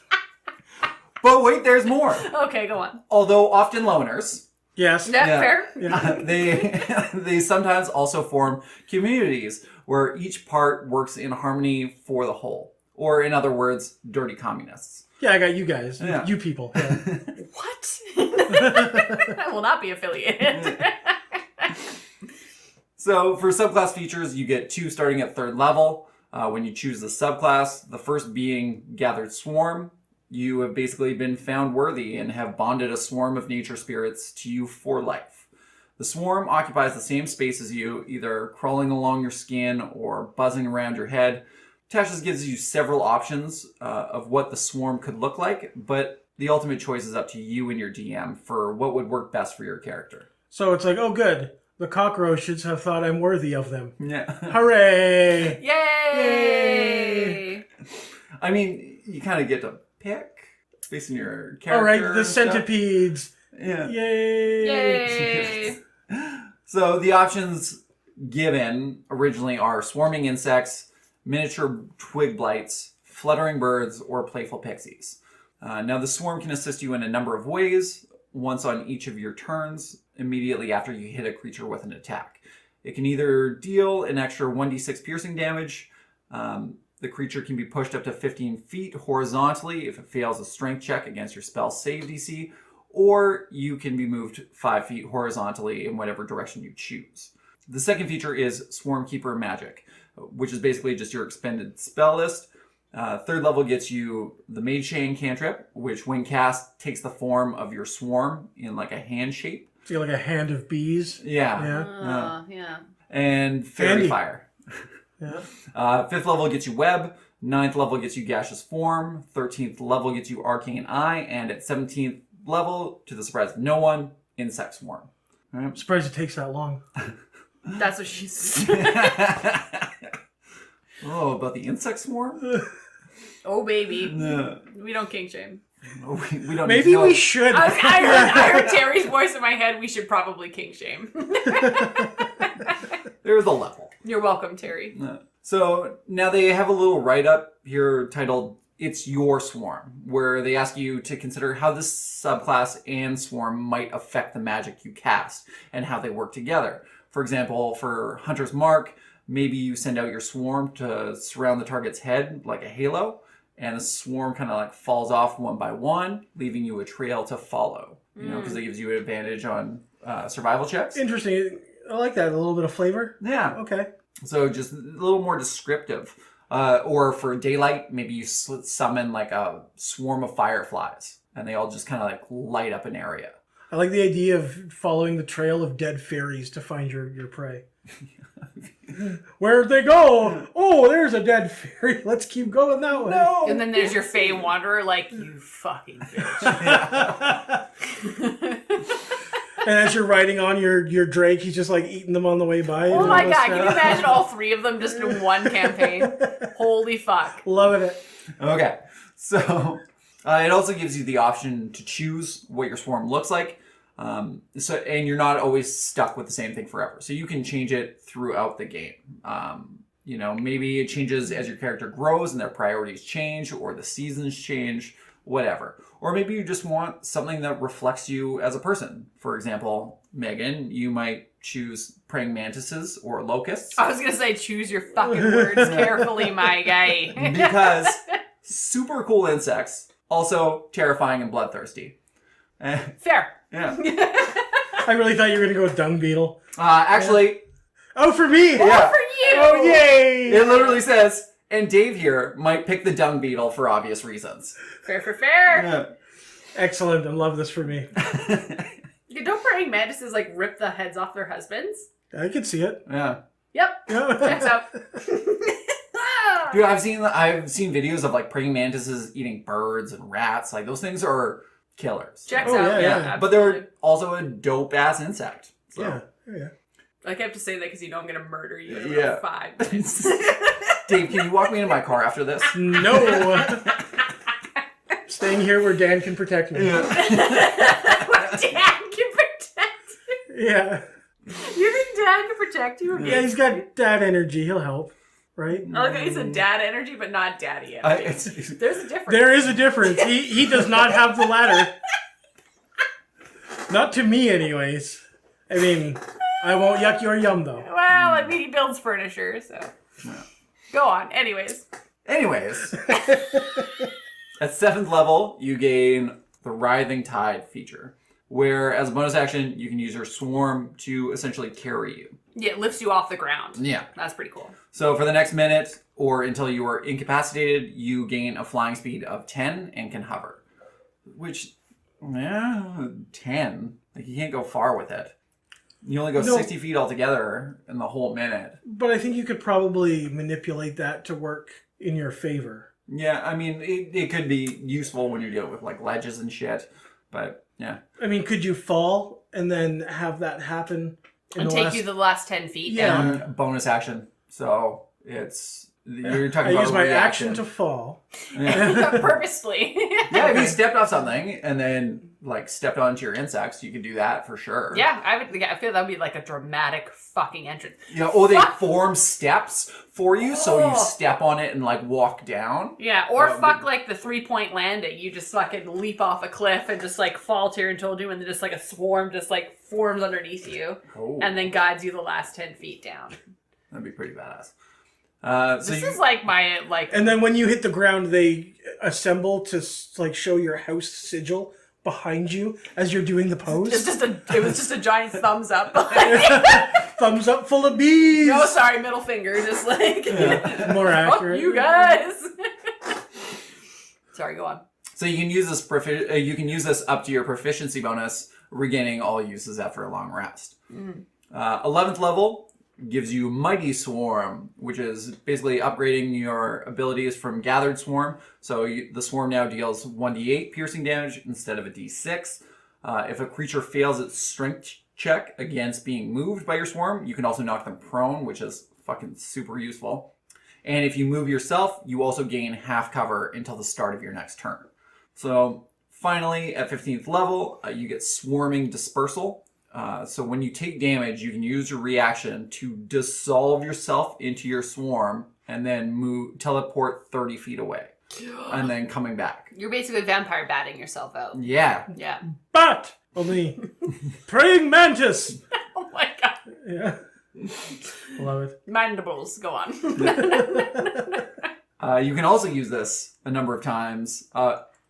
But wait, there's more. Okay, go on. Although often loners, Yes. Yeah, Yeah. fair. Yeah. they sometimes also form communities where each part works in harmony for the whole. Or in other words, dirty communists. Yeah, I got you guys. Yeah. You people. Yeah. What? I will not be affiliated. So for subclass features, you get 2 starting at 3rd level. When you choose the subclass, the first being Gathered Swarm, you have basically been found worthy and have bonded a swarm of nature spirits to you for life. The swarm occupies the same space as you, either crawling along your skin or buzzing around your head. Tasha's gives you several options of what the swarm could look like, but the ultimate choice is up to you and your DM for what would work best for your character. So it's like, oh, good. The cockroaches have thought I'm worthy of them. Yeah. Hooray! Yay! I mean, you kind of get to pick based on your character. All right, the and stuff. centipedes. Yeah. Yay! Yay! So the options given originally are swarming insects, miniature twig blights, fluttering birds, or playful pixies. Now the swarm can assist you in a number of ways, once on each of your turns, immediately after you hit a creature with an attack. It can either deal an extra 1d6 piercing damage. The creature can be pushed up to 15 feet horizontally if it fails a strength check against your spell save DC, or you can be moved 5 feet horizontally in whatever direction you choose. The second feature is Swarmkeeper Magic, which is basically just your expended spell list. Third level gets you the Mage Chain cantrip, which when cast takes the form of your swarm in like a hand shape. So you're like a hand of bees. Yeah. Yeah. And Fairy Handy. Fire. Yeah. Fifth level gets you Web. 9th level gets you Gaseous Form. 13th level gets you Arcane Eye. And at 17th level, to the surprise of no one, Insect Swarm. All I'm surprised it takes that long. That's what she said. right. Oh, about the Insect Swarm? Oh, baby. No. We don't kink shame. We don't need Maybe to know. we should. I heard Terry's voice in my head. We should probably kink shame. There's a level. You're welcome, Terry. So now they have a little write-up here titled It's Your Swarm, where they ask you to consider how this subclass and swarm might affect the magic you cast and how they work together. For example, for Hunter's Mark, maybe you send out your swarm to surround the target's head like a halo, and the swarm kind of like falls off one by one, leaving you a trail to follow, you know, because it gives you an advantage on survival checks. Interesting. I like that. A little bit of flavor. Yeah. Okay. So just a little more descriptive. Or for daylight, maybe you summon like a swarm of fireflies, and they all just kind of like light up an area. I like the idea of following the trail of dead fairies to find your prey. Where'd they go? Oh, there's a dead fairy. Let's keep going that way. No! And then there's your Fey Wanderer, like, you fucking bitch. And as you're riding on your Drake, he's just like eating them on the way by. Oh my god, can you imagine all three of them just in one campaign? Holy fuck. Loving it. Okay, so it also gives you the option to choose what your swarm looks like. And you're not always stuck with the same thing forever. So you can change it throughout the game. You know, maybe it changes as your character grows and their priorities change, or the seasons change, whatever. Or maybe you just want something that reflects you as a person. For example, Megan, you might choose praying mantises or locusts. I was gonna say, choose your fucking words carefully, my guy. Because super cool insects, also terrifying and bloodthirsty. Fair. Yeah. I really thought you were going to go with dung beetle. Actually, Oh, for me! Yeah. For you! Oh, yay! it literally says, and Dave here might pick the dung beetle for obvious reasons. Fair. Yeah. Excellent. I love this for me. You don't praying mantises like rip the heads off their husbands? I can see it. Yeah. Yep. Checks out. Dude, I've seen videos of like praying mantises eating birds and rats. Like those things are killers. Checks Oh, out. yeah, Yeah, But they're also a dope ass insect. So. Yeah. Yeah. I have to say that because you know I'm gonna murder you in Yeah. about 5 minutes. Dave, can you walk me into my car after this? No! Staying here where Dan can protect me. Dad can protect you. Yeah. You think Dad can protect you? Yeah, he's got dad energy. He'll help. Right? I like how he said dad energy, but not daddy energy. There's a difference. There is a difference. He does not have the latter. Not to me, anyways. I mean, I won't yuck your yum, though. Well, I mean, he builds furniture, so. Yeah. Go on. Anyways. At 7th level, you gain the Writhing Tide feature, where as a bonus action, you can use your swarm to essentially carry you. Yeah, it lifts you off the ground. Yeah. That's pretty cool. So for the next minute, or until you are incapacitated, you gain a flying speed of 10 and can hover. Which, 10. Like, you can't go far with it. You only go 60 feet altogether in the whole minute. But I think you could probably manipulate that to work in your favor. Yeah, I mean, it could be useful when you're dealing with, like, ledges and shit. But, yeah. I mean, could you fall and then have that happen And take you the last 10 feet down. Bonus action. So you're talking I about use my reaction. action to fall. Purposefully. Yeah, if you stepped off something and then like stepped onto your insects, you could do that for sure. Yeah, I feel that would be like a dramatic fucking entrance. You know, or they form steps for you, so you step on it and like walk down. Yeah, or fuck like the 3-point landing. You just fucking leap off a cliff and just like fall to your doom, and then just like a swarm just like forms underneath you and then guides you the last 10 feet down. That'd be pretty badass. This is like my like. And then when you hit the ground, they assemble to like show your house sigil behind you as you're doing the pose. It was just a giant thumbs up. Thumbs up full of bees. No, sorry, middle finger, just like more accurate. Fuck you guys. Sorry, go on. So you can use this you can use this up to your proficiency bonus, regaining all uses after a long rest. 11th level gives you Mighty Swarm, which is basically upgrading your abilities from Gathered Swarm. So the Swarm now deals 1d8 piercing damage instead of a d6. If a creature fails its strength check against being moved by your Swarm, you can also knock them prone, which is fucking super useful. And if you move yourself, you also gain half cover until the start of your next turn. So finally, at 15th level, you get Swarming Dispersal. So when you take damage, you can use your reaction to dissolve yourself into your swarm and then teleport 30 feet away. And then coming back. You're basically vampire batting yourself out. Yeah. Yeah. But only praying mantis. Oh my god. Yeah. Love it. Mandibles, go on. You can also use this a number of times,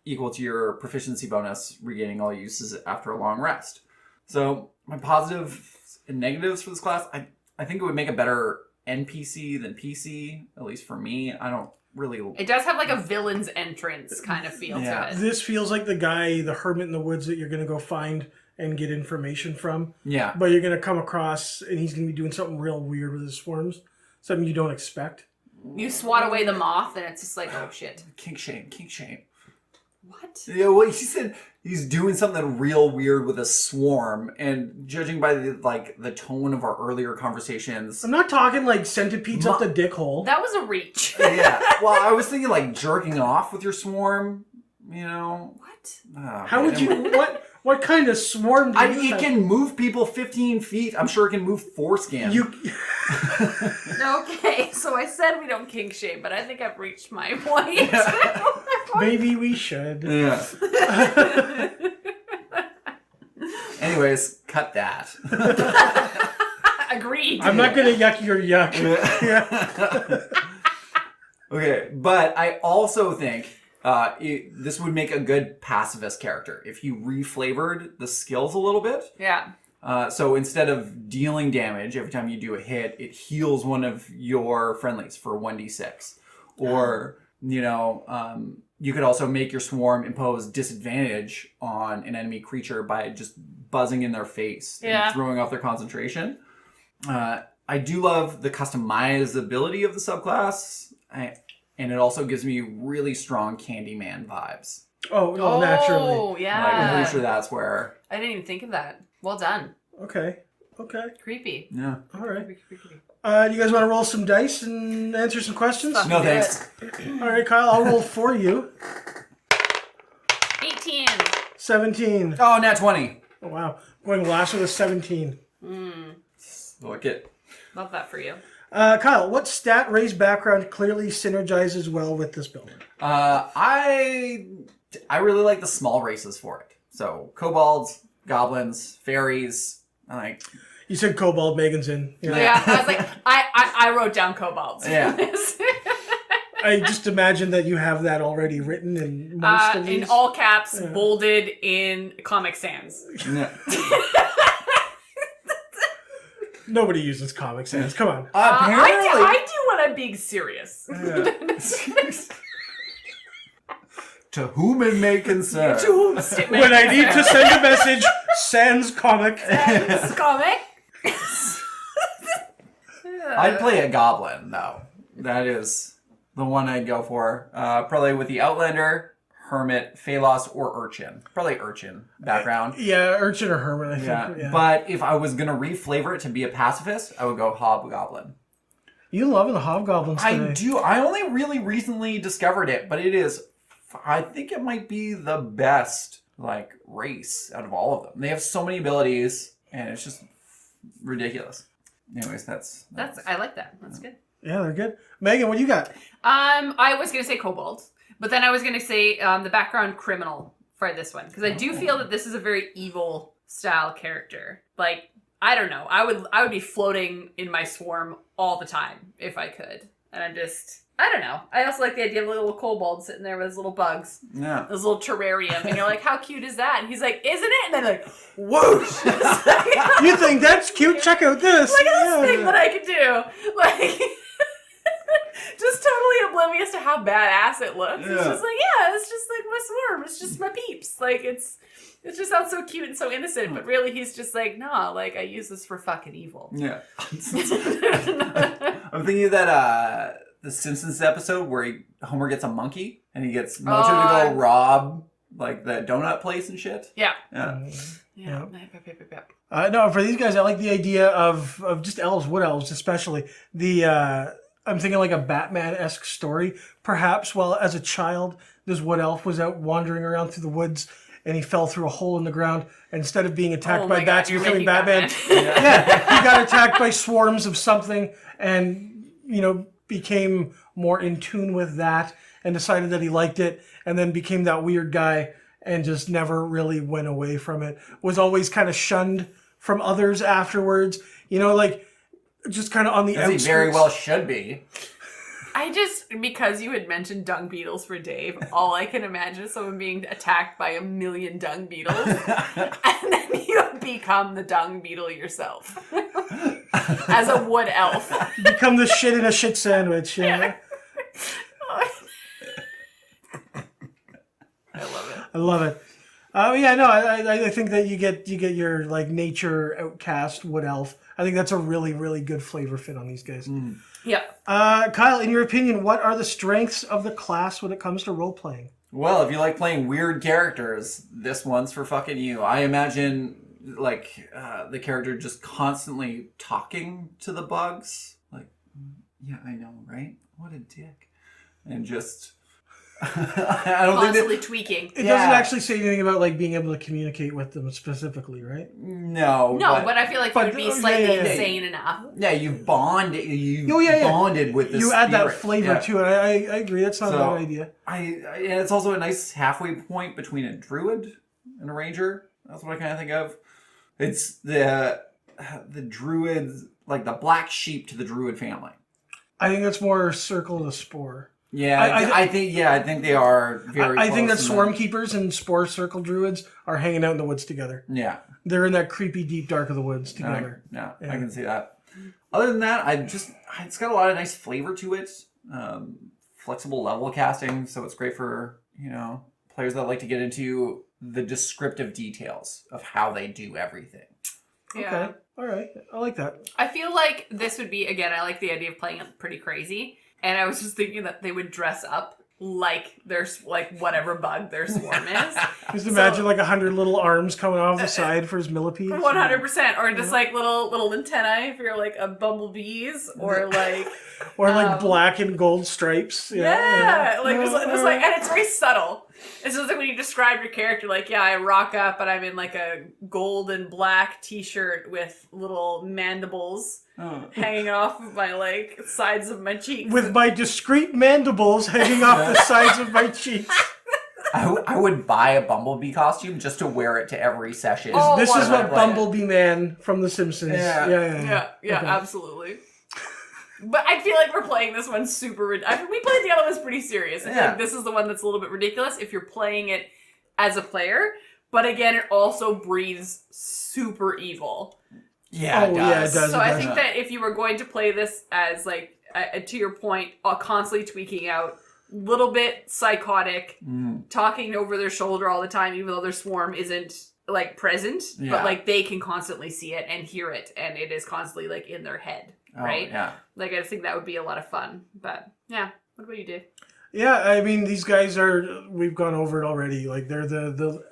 equal to your proficiency bonus, regaining all uses after a long rest. So my positives and negatives for this class, I think it would make a better NPC than PC, at least for me. I don't really... It does have like a villain's entrance kind of feel to it. This feels like the hermit in the woods that you're going to go find and get information from. Yeah. But you're going to come across, and he's going to be doing something real weird with his swarms. Something you don't expect. You swat away the moth, and it's just like, oh shit. Kink shame. What? Yeah, well, he said he's doing something real weird with a swarm, and judging by the tone of our earlier conversations... I'm not talking like centipedes up the dick hole. That was a reach. Yeah, well, I was thinking like jerking off with your swarm, you know? What? How would you... What kind of swarm do you It have? can move people 15 feet. I'm sure it can move foreskin. Okay, so I said we don't kink shame, but I think I've reached my point. Maybe we should. Yeah. Anyways, cut that. Agreed. I'm not going to yuck your yuck. Yeah. Okay, but I also think this would make a good pacifist character if you reflavored the skills a little bit. Yeah. So instead of dealing damage every time you do a hit, it heals one of your friendlies for 1d6. Or, you could also make your swarm impose disadvantage on an enemy creature by just buzzing in their face and throwing off their concentration. I do love the customizability of the subclass, and it also gives me really strong Candyman vibes. Oh, naturally. Oh, yeah. Like, I'm pretty sure that's where... I didn't even think of that. Well done. Okay. Creepy. Yeah. All right. Creepy. You guys want to roll some dice and answer some questions? No, thanks. All right, Kyle, I'll roll for you. 18. 17. Oh, nat 20. Oh, wow. Going last with a 17. Look it. Love that for you. Kyle, what stat raised background clearly synergizes well with this building? I really like the small races for it. So, kobolds, goblins, fairies, You said kobold, Megan's in. Yeah, I was like, I wrote down kobolds. Yeah. I just imagine that you have that already written in most of these. In all caps, bolded in Comic Sans. Yeah. Nobody uses Comic Sans. Come on. Apparently. I do when I'm being serious. Yeah. To whom it may concern. When I need to send a message, Sans Comic. Sans Comic. I'd play a goblin, though. That is the one I'd go for. Probably with the Outlander, hermit, Phalos, or urchin. Probably urchin background. Yeah, urchin or hermit, I think. Yeah. But if I was going to reflavor it to be a pacifist, I would go hobgoblin. You loving the hobgoblins today. I do. I only really recently discovered it, but it is... I think it might be the best, like, race out of all of them. They have so many abilities, and it's just ridiculous. Anyways, that's I like that. That's good. Yeah, they're good. Megan, what you got? I was gonna say kobold, but then I was gonna say the background criminal for this one because I do feel that this is a very evil style character. Like, I don't know, I would be floating in my swarm all the time if I could, and I don't know. I also like the idea of a little kobold sitting there with his little bugs. Yeah. His little terrarium. And you're like, how cute is that? And he's like, isn't it? And then like, whoosh! You think that's cute? Check out this. Look at this thing that I can do. Like, just totally oblivious to how badass it looks. Yeah. It's just like, yeah, it's just like my swarm. It's just my peeps. Like, it just sounds so cute and so innocent. But really, he's just like, nah, like, I use this for fucking evil. Yeah. I'm thinking of that, the Simpsons episode where Homer gets a monkey and he gets Mojo to go rob like the donut place and shit. Yeah. Yeah. Yeah. No, for these guys, I like the idea of just elves, wood elves especially. I'm thinking like a Batman-esque story. Perhaps while as a child, this wood elf was out wandering around through the woods and he fell through a hole in the ground. Instead of being attacked by bats and becoming Batman, he got attacked by swarms of something and, became more in tune with that and decided that he liked it and then became that weird guy and just never really went away from it. Was always kind of shunned from others afterwards. Like just kind of on the outskirts. He very well should be. Because you had mentioned dung beetles for Dave, all I can imagine is someone being attacked by a million dung beetles and then you become the dung beetle yourself. As a wood elf. Become the shit in a shit sandwich. Yeah. I love it. I think that you get your like nature outcast wood elf. I think that's a really, really good flavor fit on these guys. Yeah. Kyle, in your opinion, what are the strengths of the class when it comes to role playing? Well, if you like playing weird characters, this one's for fucking you. I imagine the character just constantly talking to the bugs. Like, yeah, I know, right? What a dick. And just... I don't constantly tweaking. It doesn't actually say anything about like being able to communicate with them specifically, right? No, but I feel like it would be slightly insane enough. Yeah, you've bonded. Bonded with this. You add spirit. that flavor to it. I agree. That's not a bad idea. And it's also a nice halfway point between a druid and a ranger. That's what I kind of think of. It's the druids, like the black sheep to the druid family. I think that's more Circle of the Spore. Yeah, I think they are very I think that close Swarmkeepers and Spore Circle Druids are hanging out in the woods together. Yeah. They're in that creepy deep dark of the woods together. Yeah, I can see that. Other than that, it's got a lot of nice flavor to it. Flexible level casting, so it's great for, players that like to get into the descriptive details of how they do everything. Yeah. Okay. All right. I like that. I feel like this would be, again, I like the idea of playing it pretty crazy. And I was just thinking that they would dress up like there's whatever bug their swarm is. Just imagine 100 little arms coming off the side for his millipedes. 100%, or just little antennae if you're a bumblebees, or black and gold stripes. And it's very subtle. It's just when you describe your character, I rock up and I'm in a gold and black t-shirt with little mandibles hanging off of my sides of my cheeks. With my discreet mandibles hanging off the sides of my cheeks. I would buy a Bumblebee costume just to wear it to every session. This is what Bumblebee Man from The Simpsons. Yeah, okay. Absolutely. But I feel like we're playing this one super... we played the other ones pretty serious. I feel like this is the one that's a little bit ridiculous if you're playing it as a player. But again, it also breathes super evil. Yeah, it does. So I think that if you were going to play this as, to your point, constantly tweaking out, little bit psychotic, talking over their shoulder all the time, even though their swarm isn't, present. Yeah. But, they can constantly see it and hear it, and it is constantly, in their head. Right? Yeah. I just think that would be a lot of fun. But, yeah. What about you, Dave? Yeah, I mean, these guys are, we've gone over it already. Like, they're the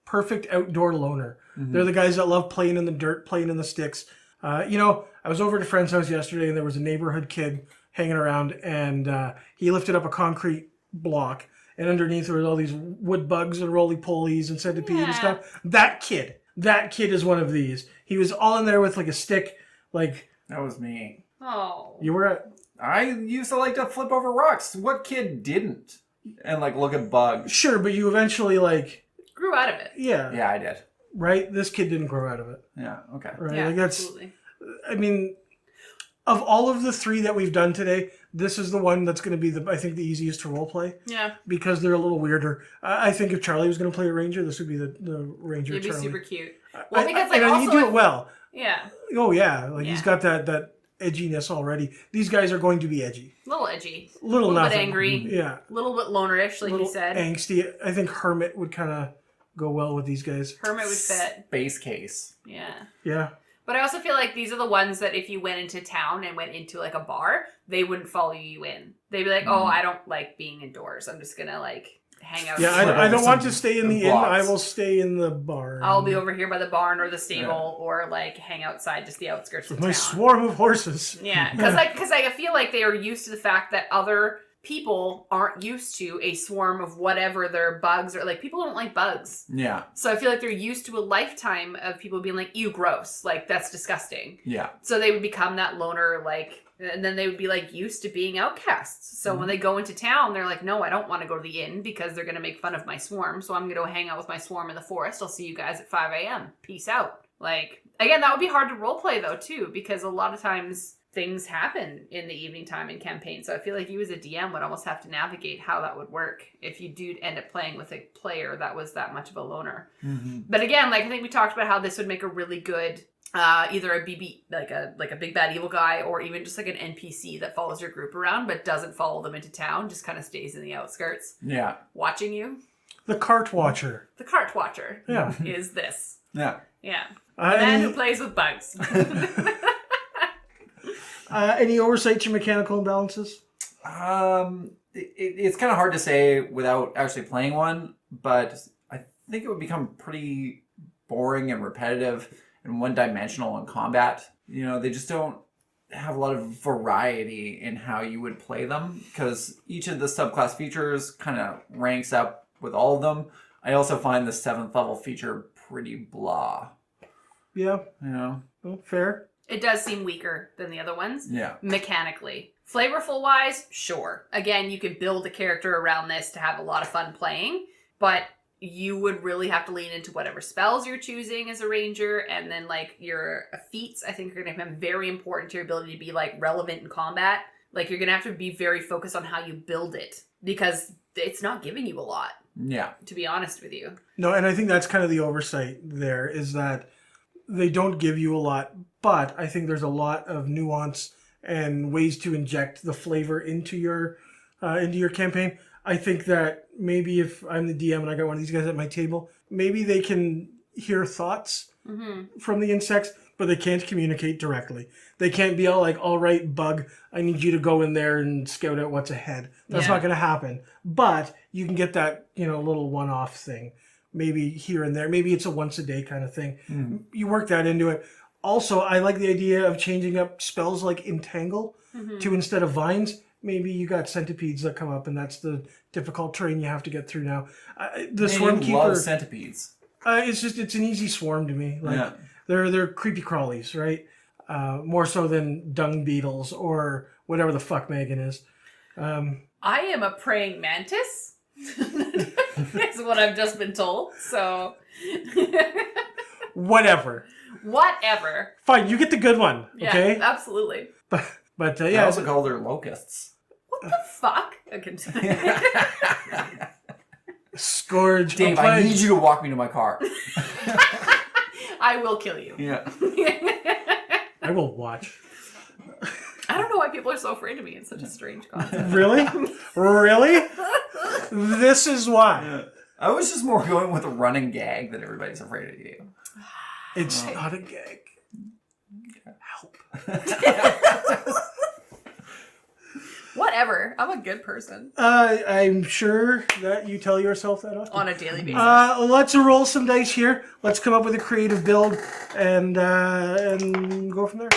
perfect outdoor loner. They're the guys that love playing in the dirt, playing in the sticks. I was over at a friend's house yesterday, and there was a neighborhood kid hanging around, and he lifted up a concrete block, and underneath there was all these wood bugs and roly-polies and centipede and stuff. That kid is one of these. He was all in there with like a stick, like... That was me. Oh. You were at... I used to like to flip over rocks. What kid didn't? And like look at bugs. Sure, but you eventually like... Grew out of it. Yeah. Yeah, I did. Right? This kid didn't grow out of it. Yeah, okay. Right? Yeah, Like that's... absolutely. I mean, of all of the 3 that we've done today, this is the one that's going to be, I think, the easiest to roleplay. Yeah. Because they're a little weirder. I think if Charlie was going to play a ranger, this would be the ranger It'd be Charlie. super cute. Well, because like and also... you do it well. Yeah. Oh, yeah. Like, he's Yeah. got that edginess already. These guys are going to be edgy. A little edgy. A little bit nothing. angry. Yeah. A little bit lonerish, like Little you said. angsty. I think Hermit would kind of go well with these guys. Hermit would fit. Base case. Yeah. Yeah. But I also feel like these are the ones that if you went into town and went into like a bar, they wouldn't follow you in. They'd be like, oh, I don't like being indoors. I'm just going to like hang out. Yeah, here. I don't want to stay in the inn. blocks. I will stay in the bar. I'll be over here by the barn or the stable or like hang outside just the outskirts of with my town. swarm of horses. Yeah, because I feel like they are used to the fact that other people aren't used to a swarm of whatever their bugs are. Like, people don't like bugs. Yeah. So I feel like they're used to a lifetime of people being like, ew, gross. Like, that's disgusting. Yeah. So they would become that loner, like, and then they would be like used to being outcasts. So when they go into town, they're like, no, I don't want to go to the inn because they're going to make fun of my swarm. So I'm going to go hang out with my swarm in the forest. I'll see you guys at 5 a.m. Peace out. Like, again, that would be hard to roleplay though, too, because a lot of times things happen in the evening time in campaign. So I feel like you as a DM would almost have to navigate how that would work if you do end up playing with a player that was that much of a loner. Mm-hmm. But again, like, I think we talked about how this would make a really good either a BB, like a big bad evil guy, or even just like an NPC that follows your group around but doesn't follow them into town, just kind of stays in the outskirts Yeah. watching you. The cart watcher. The cart watcher Yeah. is this. Yeah. Yeah. The man who plays with bugs. Any oversights or mechanical imbalances? It's kind of hard to say without actually playing one, but I think it would become pretty boring and repetitive and one-dimensional in combat. You know, they just don't have a lot of variety in how you would play them, because each of the subclass features kind of ranks up with all of them. I also find the 7th level feature pretty blah. Yeah. You know? Well, fair. It does seem weaker than the other ones. Yeah. Mechanically. Flavorful wise, sure. Again, you could build a character around this to have a lot of fun playing, but you would really have to lean into whatever spells you're choosing as a ranger, and then like your feats, I think, are going to become very important to your ability to be like relevant in combat. Like, you're going to have to be very focused on how you build it, because it's not giving you a lot, Yeah. to be honest with you. No, and I think that's kind of the oversight there, is that they don't give you a lot, but I think there's a lot of nuance and ways to inject the flavor into your campaign. I think that maybe if I'm the DM and I got one of these guys at my table, maybe they can hear thoughts from the insects, but they can't communicate directly. They can't be all like, all right, bug, I need you to go in there and scout out what's ahead. That's Yeah. not going to happen. But you can get that, little one-off thing. Maybe here and there. Maybe it's a once a day kind of thing. You work that into it. Also, I like the idea of changing up spells like Entangle to, instead of vines, maybe you got centipedes that come up, and that's the difficult terrain you have to get through now. The Swarmkeeper love centipedes. it's an easy swarm to me. Like, they're creepy crawlies, right? More so than dung beetles or whatever the fuck Megan is. I am a praying mantis. Is what I've just been told. So Whatever. whatever. Fine, you get the good one. Yeah, Okay. absolutely. But I yeah. also call her locusts. What the fuck? I can Scourge. Dave, a I plague. need you to walk me to my car. I will kill you. Yeah. I will watch. I don't know why people are so afraid of me. It's such a strange concept. Really? Really? This is why. I was just more going with a running gag that everybody's afraid of you. It's not a gag. Help. Whatever. I'm a good person. I'm sure that you tell yourself that often. On a daily basis. Let's roll some dice here. Let's come up with a creative build and go from there.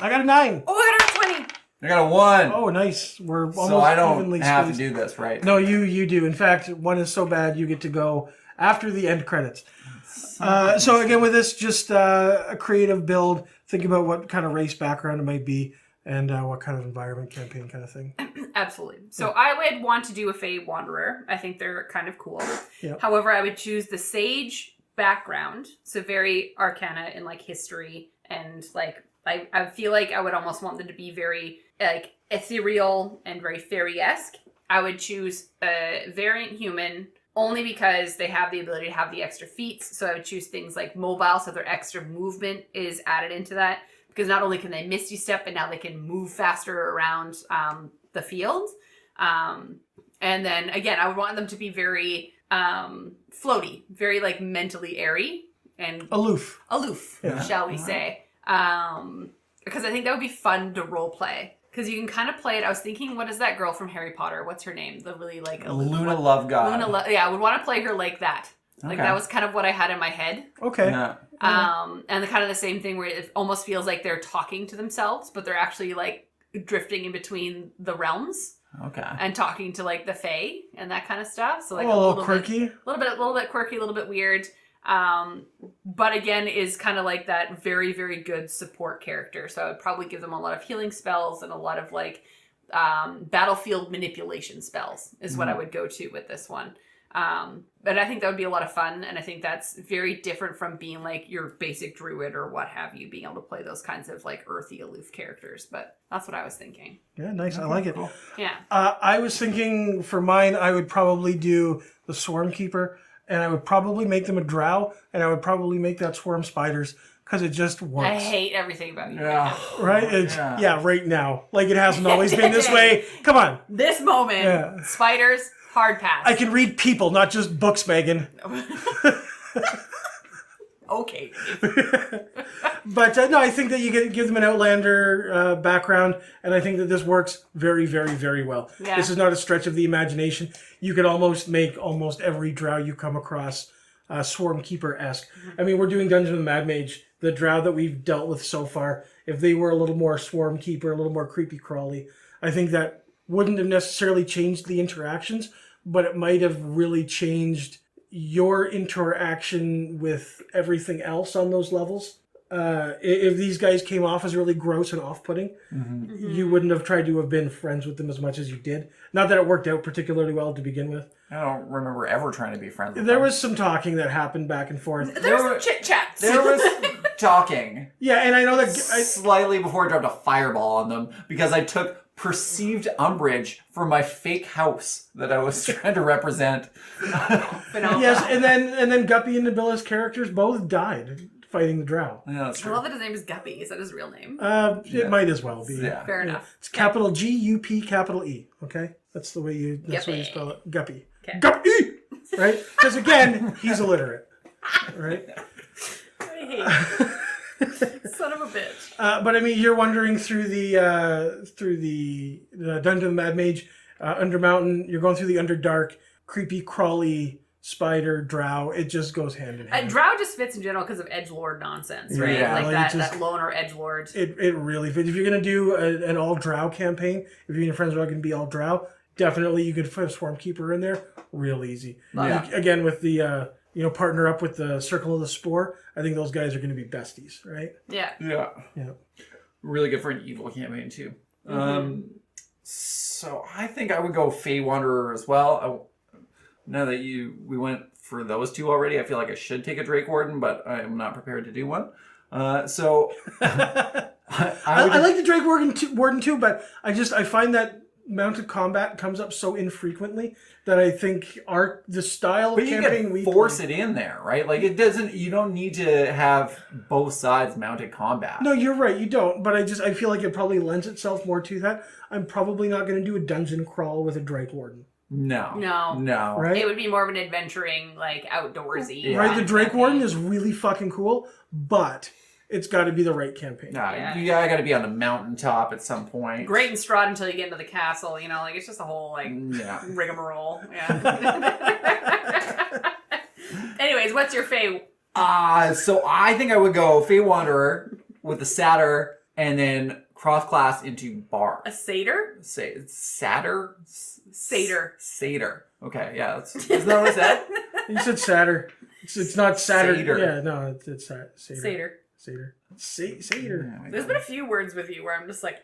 I got a 9. Oh, I got a 20. I got a 1. Oh, nice. We're almost so I don't evenly have spaced. to do this, right? No, you do. In fact, 1 is so bad you get to go after the end credits. So again, with this, just a creative build. Think about what kind of race background it might be and what kind of environment, campaign kind of thing. Absolutely. So I would want to do a Fey Wanderer. I think they're kind of cool. Yep. However, I would choose the sage background. So very arcana and like history. And like, I feel like I would almost want them to be very like ethereal and very fairy-esque. I would choose a variant human only because they have the ability to have the extra feats. So I would choose things like mobile, so their extra movement is added into that. Because not only can they Misty Step, but now they can move faster around the field. And then, again, I would want them to be very floaty, very, like, mentally airy. And Aloof. Yeah. Shall we say. Because I think that would be fun to role play. Because you can kind of play it. I was thinking, what is that girl from Harry Potter? What's her name? The really, like... Luna Lovegood. Yeah, I would want to play her like that. Like, Okay. that was kind of what I had in my head. Okay. Yeah. And the kind of the same thing where it almost feels like they're talking to themselves, but they're actually like drifting in between the realms Okay. and talking to like the Fae and that kind of stuff. So like a little quirky. a little bit quirky, a little bit weird. But again, is kind of like that very, very good support character. So I would probably give them a lot of healing spells and a lot of like battlefield manipulation spells is what I would go to with this one. But I think that would be a lot of fun, and I think that's very different from being like your basic druid or what have you, being able to play those kinds of like earthy, aloof characters. But that's what I was thinking. Yeah, nice. I like it. Cool. Yeah. I was thinking for mine, I would probably do the Swarmkeeper, and I would probably make them a drow, and I would probably make that swarm spiders, because it just works. I hate everything about you. Yeah. Right? It's, yeah, right now. Like, it hasn't always been this way. Come on. This moment, Yeah. spiders, hard pass. I can read people, not just books, Megan. Okay. But no, I think that you give them an Outlander background, and I think that this works very, very, very well. Yeah. This is not a stretch of the imagination. You could almost make almost every drow you come across Swarmkeeper-esque. I mean, we're doing Dungeon of the Mad Mage. The drow that we've dealt with so far, if they were a little more Swarmkeeper, a little more creepy crawly, I think that wouldn't have necessarily changed the interactions, but it might have really changed your interaction with everything else on those levels. If these guys came off as really gross and off-putting, you wouldn't have tried to have been friends with them as much as you did. Not that it worked out particularly well to begin with. I don't remember ever trying to be friends with There them. was some talking that happened back and forth. There was some chit-chats. There was talking Yeah, and I know that... slightly before I dropped a fireball on them because I took perceived umbrage for my fake house that I was trying to represent. Yes, and then Guppy and Nabilla's characters both died fighting the drow. Yeah, that's I true. love that his name is Guppy. Is that his real name? It might as well be. Yeah. Fair enough. It's capital G-U-P, capital E. Okay, that's the way you Guppy. spell it. Guppy. Okay. Guppy. Right? Because again, he's illiterate. Right. I hate you. Son of a bitch. But I mean, you're wandering through the Dungeon of the Mad Mage, Undermountain. You're going through the Underdark, creepy, crawly spider drow. It just goes hand in hand. Drow just fits in general because of edgelord nonsense, right? Yeah, like like that, it just- that loner edgelord. It really fits. If you're gonna do an all drow campaign, if you and your friends are all gonna be all drow, definitely you could put a Swarmkeeper in there, real easy. Yeah. Again, with the partner up with the Circle of the Spore, I think those guys are gonna be besties, right? Yeah. Yeah. Yeah. Really good for an evil campaign too. So I think I would go Fey Wanderer as well. Now that we went for those two already, I feel like I should take a Drakewarden, but I am not prepared to do one. So I like the Drakewarden too, but I find that mounted combat comes up so infrequently that I think the style of But you campaign can we force play, it in there, right? Like you don't need to have both sides mounted combat. No, you're right, you don't. But I feel like it probably lends itself more to that. I'm probably not going to do a dungeon crawl with a Drakewarden. No. Right? It would be more of an adventuring, like outdoorsy. Yeah. Right, the kind of Drakewarden thing. is really fucking cool, but it's got to be the right campaign. Nah, Yeah. you got to be on a mountaintop at some point. Great and Strahd until you get into the castle, you know, like it's just a whole like Yeah. rigmarole. Yeah. Anyways, what's your fave? So I think I would go Fey Wanderer with the Satyr and then cross-class into Bar. A satyr? Say Satyr? Satyr. Satyr. Okay, yeah. Isn't that what I said? You said Satyr. It's not Satyr. Satyr. Yeah, no, it's Satyr. Satyr. Satyr. Satyr. Yeah, There's been a few words with you where I'm just like,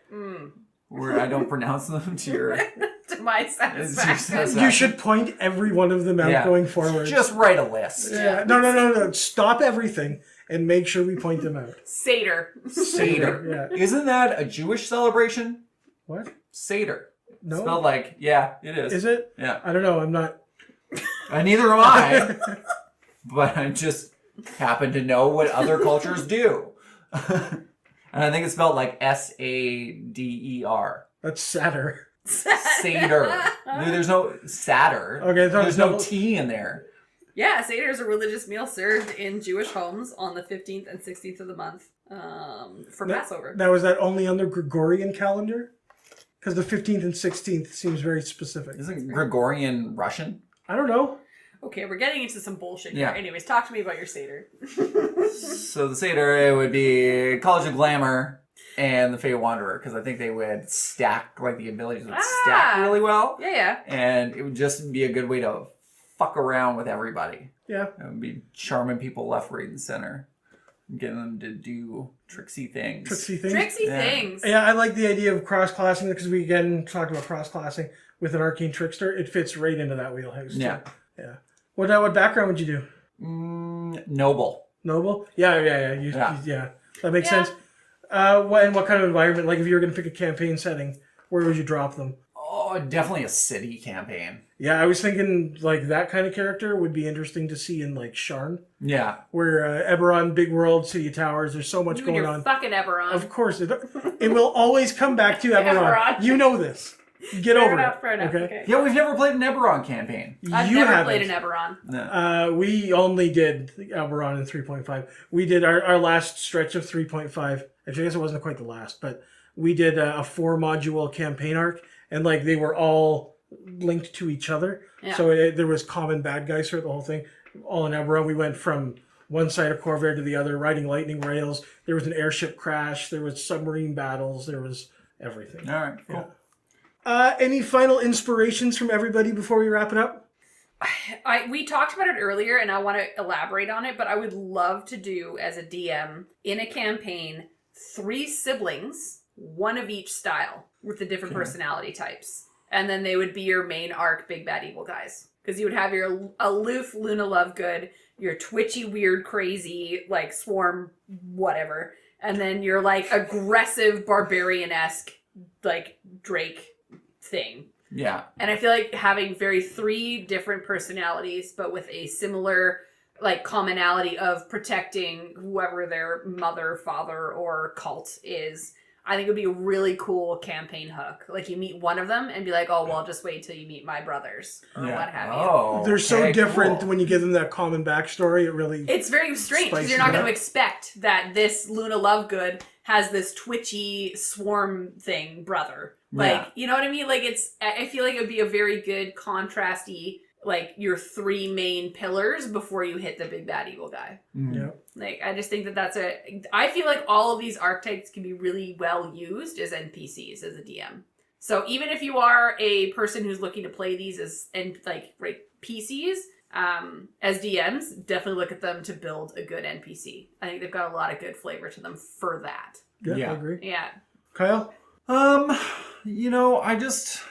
where I don't pronounce them to your... to my satisfaction. You should point every one of them out Yeah. going forward. Just write a list. Yeah. No. Stop everything and make sure we point them out. Satyr. Seder. Yeah. Isn't that a Jewish celebration? What? Seder. No. Spelled like, yeah, it is. Is it? Yeah. I don't know. I'm not. Neither am I. But I just happen to know what other cultures do. And I think it's spelled like Sader. That's Satyr. Seder. There's no Satyr. Okay, There's no T in there. Yeah, Seder is a religious meal served in Jewish homes on the 15th and 16th of the month for Passover. Now, is that only on the Gregorian calendar? Because the 15th and 16th seems very specific. Isn't Gregorian Russian? I don't know. Okay, we're getting into some bullshit Yeah. here. Anyways, talk to me about your Seder. So the Seder, it would be College of Glamour and the Fey Wanderer, because I think they would stack, like the abilities would stack really well. Yeah. And it would just be a good way to fuck around with everybody. Yeah. It would be charming people left, right, and center. Getting them to do tricksy things. Trixie things. Trixie Yeah. things. Yeah, I like the idea of cross-classing because we again talked about cross-classing with an arcane trickster. It fits right into that wheelhouse. Too. Yeah. Yeah. What background would you do? Noble. Noble? Yeah. Yeah. That makes Yeah. sense. What kind of environment? Like if you were going to pick a campaign setting, where would you drop them? Oh, definitely a city campaign. Yeah, I was thinking like that kind of character would be interesting to see in like Sharn, Yeah. where Eberron, big world, city of towers. There's so much You and going your on. fucking Eberron. Of course, it will always come back to Eberron. Eberron. You know this. Get over it. Fair enough. Okay. Yeah, we've never played an Eberron campaign. I've You never haven't. played an Eberron. No. We only did Eberron in 3.5. We did our last stretch of 3.5. Actually, I guess it wasn't quite the last, but we did a 4-module campaign arc, and like they were all linked to each other. Yeah. So there was common bad guys throughout the whole thing. All in Eberron, we went from one side of Corvair to the other, riding lightning rails. There was an airship crash. There was submarine battles. There was everything. All right, cool. Any final inspirations from everybody before we wrap it up? We talked about it earlier, and I want to elaborate on it, but I would love to do, as a DM, in a campaign, 3 siblings, one of each style, with the different personality types. And then they would be your main arc big bad evil guys. Because you would have your aloof Luna Lovegood, your twitchy, weird, crazy, like Swarm, whatever. And then your like aggressive, barbarian-esque, like Drake thing. Yeah. And I feel like having 3 different personalities, but with a similar like commonality of protecting whoever their mother, father, or cult is, I think it would be a really cool campaign hook. Like you meet one of them and be like, oh, well, just wait till you meet my brothers or what have you. Oh, They're so okay, different cool. when you give them that common backstory. It really... It's very strange because Spices you're not it going up. to expect that this Luna Lovegood has this twitchy swarm thing brother. Like, Yeah. you know what I mean? Like I feel like it would be a very good contrasty, like your 3 main pillars before you hit the big bad evil guy. Yeah. Like, I just think that I feel like all of these archetypes can be really well used as NPCs as a DM. So even if you are a person who's looking to play these as PCs, as DMs, definitely look at them to build a good NPC. I think they've got a lot of good flavor to them for that. Yeah, Yeah. I agree. Yeah. Kyle? I just...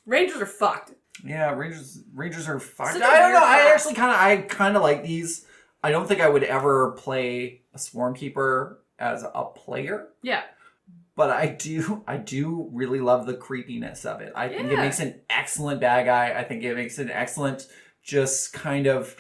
Rangers are fucked. Yeah, Rangers are fucked. Such a I don't know. weird I class. actually kind of like these. I don't think I would ever play a Swarmkeeper as a player, Yeah. but I do really love the creepiness of it. I think it Yeah. makes an excellent bad guy. I think it makes an excellent just kind of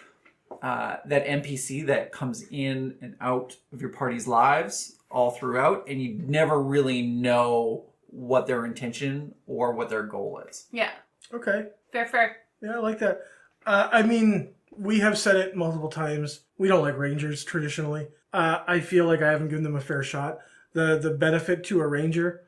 that NPC that comes in and out of your party's lives all throughout, and you never really know what their intention or what their goal is. Yeah. Okay. Fair. Yeah, I like that. I mean, we have said it multiple times. We don't like Rangers traditionally. I feel like I haven't given them a fair shot. The benefit to a Ranger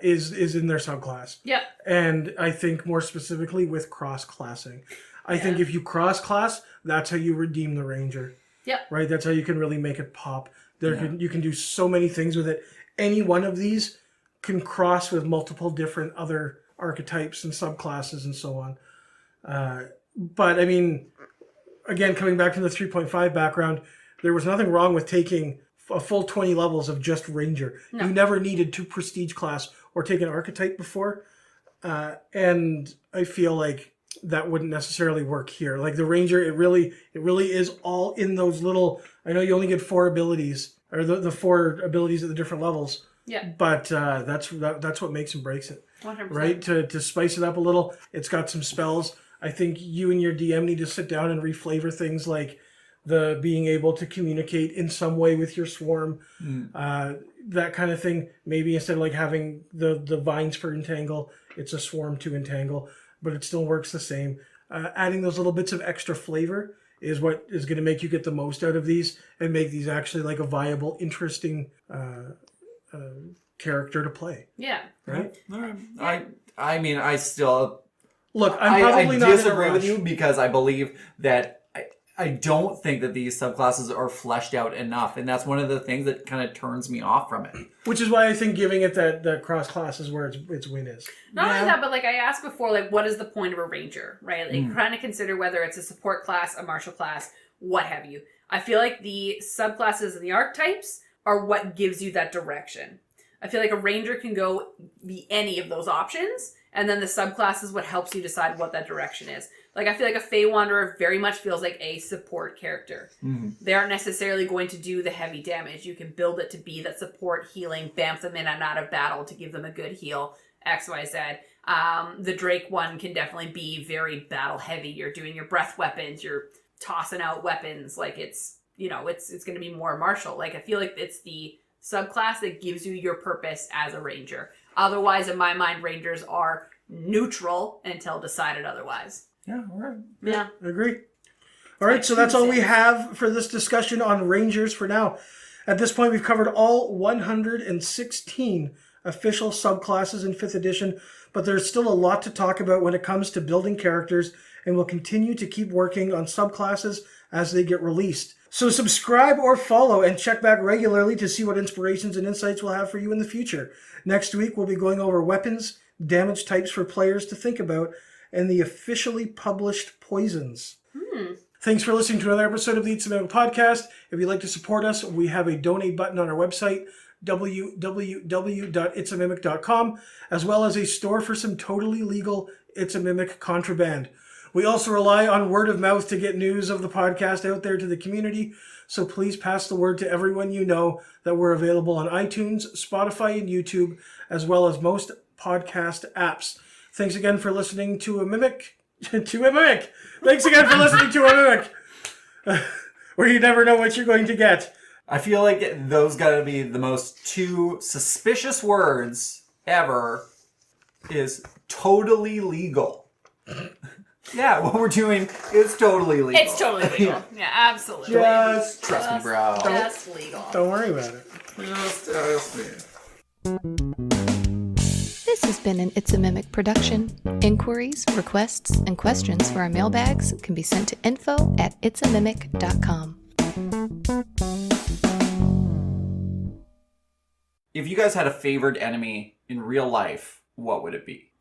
is in their subclass. Yep. And I think more specifically with cross-classing. I think if you cross-class, that's how you redeem the Ranger. Yep. Right? That's how you can really make it pop. You can do so many things with it. Any one of these can cross with multiple different other archetypes and subclasses and so on. But I mean, again, coming back to the 3.5 background, there was nothing wrong with taking a full 20 levels of just Ranger. No. You never needed to prestige class or take an archetype before. And I feel like that wouldn't necessarily work here. Like the Ranger, it really is all in those little, I know you only get 4 abilities, or the 4 abilities at the different levels. Yeah. But that's what makes and breaks it. 100%. Right? To spice it up a little, it's got some spells. I think you and your DM need to sit down and reflavor things like the being able to communicate in some way with your swarm, that kind of thing. Maybe instead of like having the vines for entangle, it's a swarm to entangle, but it still works the same. Adding those little bits of extra flavor is what is going to make you get the most out of these and make these actually like a viable, interesting character to play. Yeah. Right? I mean, I still... Look, I'm probably not disagree with you because I believe that I don't think that these subclasses are fleshed out enough, and that's one of the things that kind of turns me off from it. Which is why I think giving it that cross class is where its win is. Not only that, but like I asked before, like what is the point of a Ranger, right? Like trying to consider whether it's a support class, a martial class, what have you. I feel like the subclasses and the archetypes are what gives you that direction. I feel like a Ranger can go be any of those options, and then the subclass is what helps you decide what that direction is. Like, I feel like a Fey Wanderer very much feels like a support character. Mm-hmm. They aren't necessarily going to do the heavy damage. You can build it to be that support healing, bamf them in and out of battle to give them a good heal, X, Y, Z. The Drake one can definitely be very battle heavy. You're doing your breath weapons, you're tossing out weapons. Like, it's going to be more martial. Like, I feel like it's the subclass that gives you your purpose as a Ranger. Otherwise, in my mind, Rangers are neutral until decided otherwise. Yeah, all right. Yeah. I agree. All right, so that's all we have for this discussion on Rangers for now. At this point, we've covered all 116 official subclasses in 5th edition, but there's still a lot to talk about when it comes to building characters, and we'll continue to keep working on subclasses as they get released. So subscribe or follow and check back regularly to see what inspirations and insights we'll have for you in the future. Next week, we'll be going over weapons, damage types for players to think about, and the officially published poisons. Thanks for listening to another episode of the It's a Mimic podcast. If you'd like to support us, we have a donate button on our website, www.itsamimic.com, as well as a store for some totally legal It's a Mimic contraband. We also rely on word of mouth to get news of the podcast out there to the community, so please pass the word to everyone you know that we're available on iTunes, Spotify, and YouTube, as well as most podcast apps. Thanks again for listening to a Mimic. Thanks again for listening to a Mimic. Where you never know what you're going to get. I feel like those gotta be the most 2 suspicious words ever is totally legal. Yeah, what we're doing is totally legal. It's totally legal. Yeah, absolutely. Just trust me, bro. Just legal. Don't worry about it. Just trust me. This has been an It's a Mimic production. Inquiries, requests, and questions for our mailbags can be sent to info@itsamimic.com. If you guys had a favored enemy in real life, what would it be?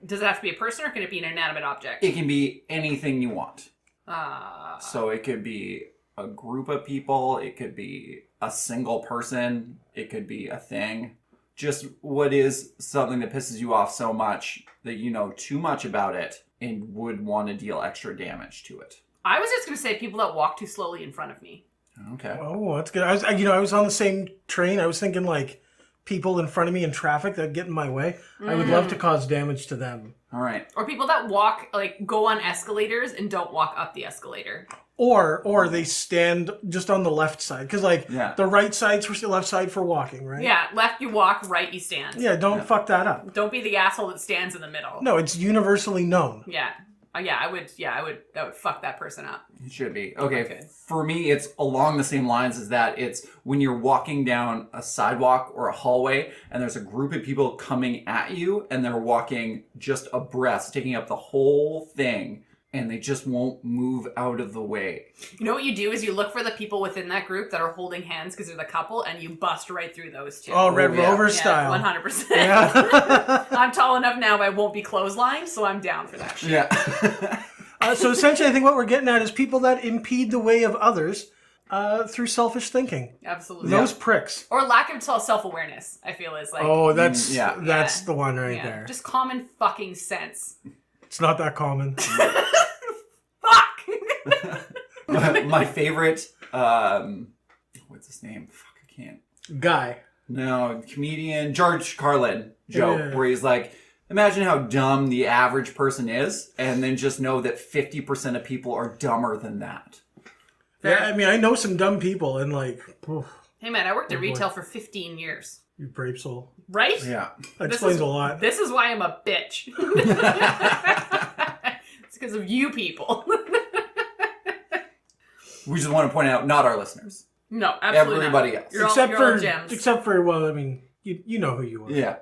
Does it have to be a person or can it be an inanimate object? It can be anything you want. Uh, So it could be a group of people, it could be a single person, it could be a thing. Just what is something that pisses you off so much that you know too much about it and would want to deal extra damage to it. I was just going to say people that walk too slowly in front of me. Okay. Oh, that's good. I was on the same train. I was thinking like people in front of me in traffic that get in my way. I would love to cause damage to them. All right. Or people that walk, like, go on escalators and don't walk up the escalator. Or they stand just on the left side. Because, like, the right side's for the left side for walking, right? Yeah, left you walk, right you stand. Yeah, don't fuck that up. Don't be the asshole that stands in the middle. No, it's universally known. Yeah. I would fuck that person up. It should be. Okay, Okay. for me, it's along the same lines as that. It's when you're walking down a sidewalk or a hallway and there's a group of people coming at you and they're walking just abreast, taking up the whole thing, and they just won't move out of the way. You know what you do is you look for the people within that group that are holding hands because they're the couple, and you bust right through those two. Oh, Red yeah. Rover Yeah, style. 100%. Yeah. I'm tall enough now, I won't be clotheslined, so I'm down for that shit. Yeah. So essentially, I think what we're getting at is people that impede the way of others through selfish thinking. Absolutely. Those pricks. Or lack of self-awareness, I feel is like... Oh, that's yeah. the one right yeah, there. just common fucking sense. It's not that common. Fuck! My favorite, what's his name? Fuck, I can't. Guy. No, comedian George Carlin joke, Yeah. where he's like, imagine how dumb the average person is, and then just know that 50% of people are dumber than that. Yeah, I mean, I know some dumb people, and like, oof, Hey man, I worked at boy. retail for 15 years. you brave soul. Right? Yeah. That This explains is- a lot. This is why I'm a bitch. It's because of you people. We just want to point out, not our listeners. No, absolutely Everybody not. else. You're except all, you're all for, gems. except for, well, I mean, you know who you are. Yeah.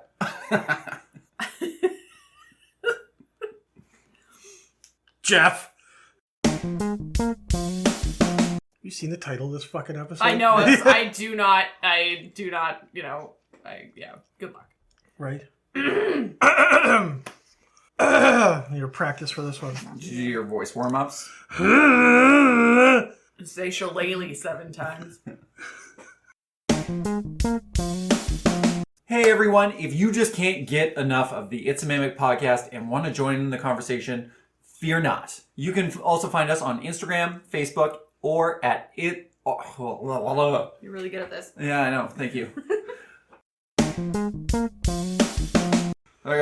Jeff. You seen the title of this fucking episode? I know. I do not, good luck. Right. Your practice for this one. Did you do your voice warm-ups? Say shillelagh 7 times. Hey everyone, if you just can't get enough of the It's a Mimic podcast and want to join in the conversation, fear not. You can also find us on Instagram, Facebook, or at it. You're really good at this. Yeah, I know. Thank you. I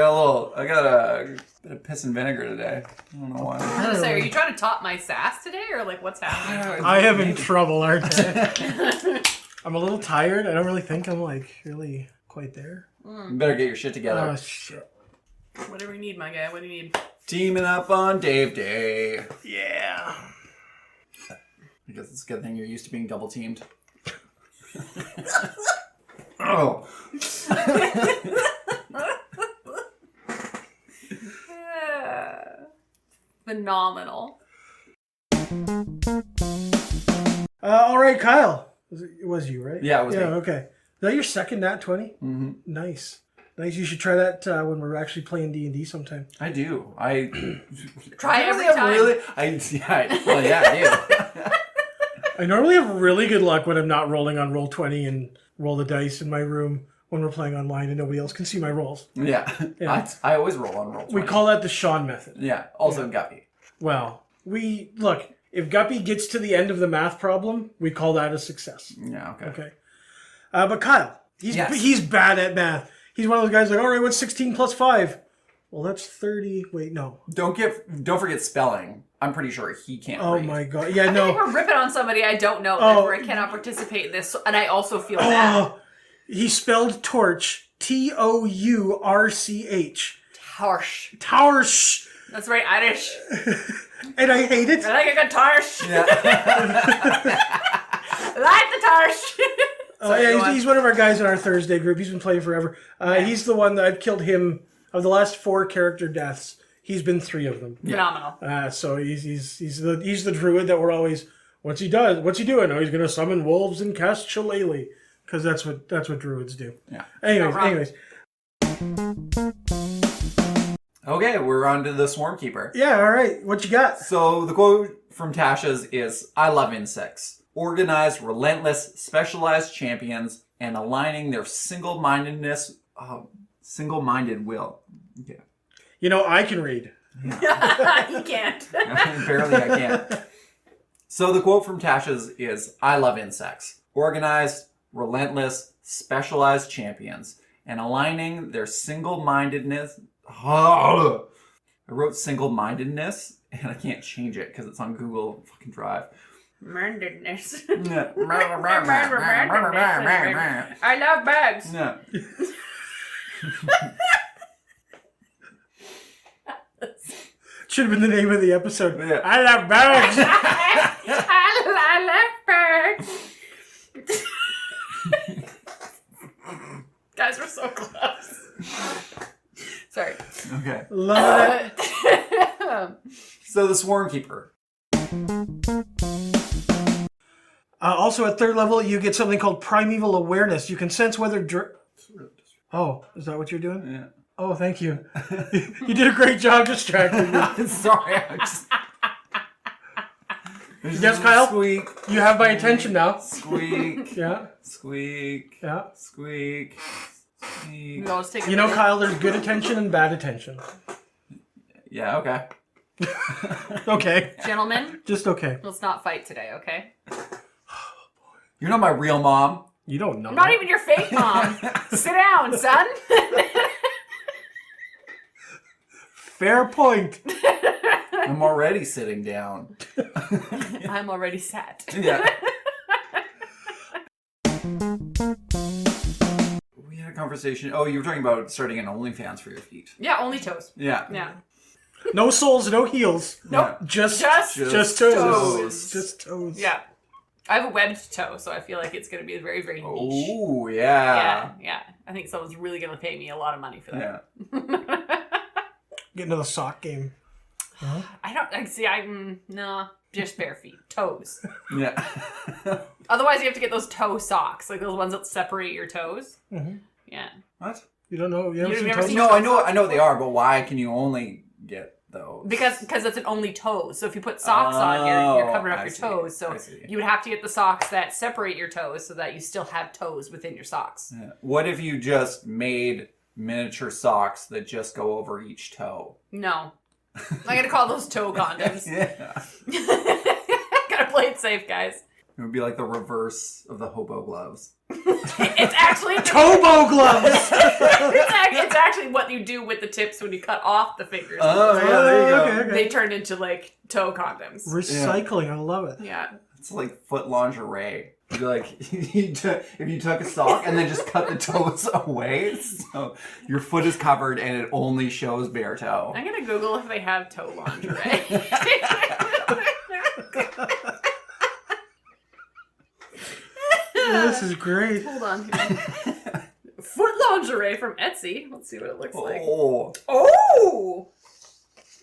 got a bit of piss and vinegar today. I don't know why. I was gonna say, are you trying to top my sass today, or like what's happening? I am in trouble, aren't I? I'm a little tired. I don't really think I'm like really quite there. You better get your shit together. Oh shit. Whatever you need, my guy. What do you need? Teaming up on Dave Day. Yeah. I guess it's a good thing you're used to being double teamed. Oh. Phenomenal. All right, Kyle. It was you, right? Yeah, it was Yeah, me. okay. Is that your second Nat 20? Mm-hmm. Nice. Nice. You should try that when we're actually playing D&D sometime. I do. I Try I every have time. Really, I do. I normally have really good luck when I'm not rolling on Roll20 and roll the dice in my room when we're playing online and nobody else can see my rolls. Yeah. Yeah. I always roll on roll 20. We call that the Sean method. Yeah. Also Guppy. Well, look, if Guppy gets to the end of the math problem, we call that a success. Yeah. Okay. Okay. But Kyle, Yes. he's bad at math. He's one of those guys like, all right, what's 16 plus 5? Well, that's 30. Wait, no. Don't forget spelling. I'm pretty sure he can't Oh read. my god. Yeah, I feel like no. we're ripping on somebody I don't know, Oh. where I cannot participate in this, and I also feel bad. Oh, he spelled torch. Tourch. Harsh. Torch. That's very Irish. And I hate it. I like a good tarsh. Yeah. I like the tarsh. Sorry, go on. He's one of our guys in our Thursday group. He's been playing forever. He's the one that I've killed him. Of the last 4 character deaths, he's been 3 of them. Phenomenal. So he's the druid that we're always. What's he doing? Oh, he's gonna summon wolves and cast shillelagh, because that's what druids do. Yeah. Anyways. Okay, we're on to the Swarmkeeper. Yeah. All right. What you got? So the quote from Tasha's is, "I love insects. Organized, relentless, specialized champions, and aligning their single-minded will." Yeah. You know, I can read. You can't. Barely I can. So the quote from Tasha's is, "I love insects. Organized, relentless, specialized champions, and aligning their single-mindedness." I wrote single-mindedness, and I can't change it because it's on Google fucking Drive. Mindedness. Yeah. I love bags. No. Should have been the name of the episode. Yeah. I love birds. I love birds. Guys, we're so close. Sorry. Okay. Love it. So the Swarmkeeper. Also, at third level, you get something called Primeval Awareness. You can sense whether... Oh, is that what you're doing? Yeah. Oh, thank you. You did a great job distracting me. Sorry. I'm just... Yes, Kyle? Squeak. You have my attention now. Squeak. Yeah, Squeak. yeah. Squeak. We Squeak. always take a You know, minute. Kyle, there's good attention and bad attention. Yeah, okay. Okay, Gentlemen, just okay. let's not fight today, okay? You're not my real mom. You don't know. I'm not that. even your fake mom. Sit down, son. Fair point. I'm already sitting down. I'm already sat. Yeah. We had a conversation. Oh, you were talking about starting an OnlyFans for your feet. Yeah, only toes. Yeah. Yeah. No soles, no heels. Nope. Just Just toes. toes. Just toes. Yeah. I have a webbed toe, so I feel like it's going to be very, very niche. Oh, Yeah, yeah. I think someone's really going to pay me a lot of money for that. Yeah. Get into the sock game. No, just bare feet. Toes. Yeah. Otherwise, you have to get those toe socks, like those ones that separate your toes. Mhm. Yeah. What? You don't know? You haven't You've seen never toes? seen- No, I know what they are, but why can you only get those? Because it's an only toes. So if you put socks on, you're covering up I your see. toes. So I see. you would have to get the socks that separate your toes so that you still have toes within your socks. Yeah. What if you just made miniature socks that just go over each toe? No. I'm gonna call those toe condoms. Yeah. Gotta play it safe, guys. It would be like the reverse of the hobo gloves. It's actually Tobo gloves! it's actually what you do with the tips when you cut off the fingers. Oh, yeah, there you go. Okay. They turn into like toe condoms. Recycling, I love it. Yeah. It's like foot lingerie. You'd be like, if you took a sock and then just cut the toes away, so your foot is covered and it only shows bare toe. I'm gonna Google if they have toe lingerie. This is great. Hold on here. Foot lingerie from Etsy. Let's see what it looks like. Oh. Oh!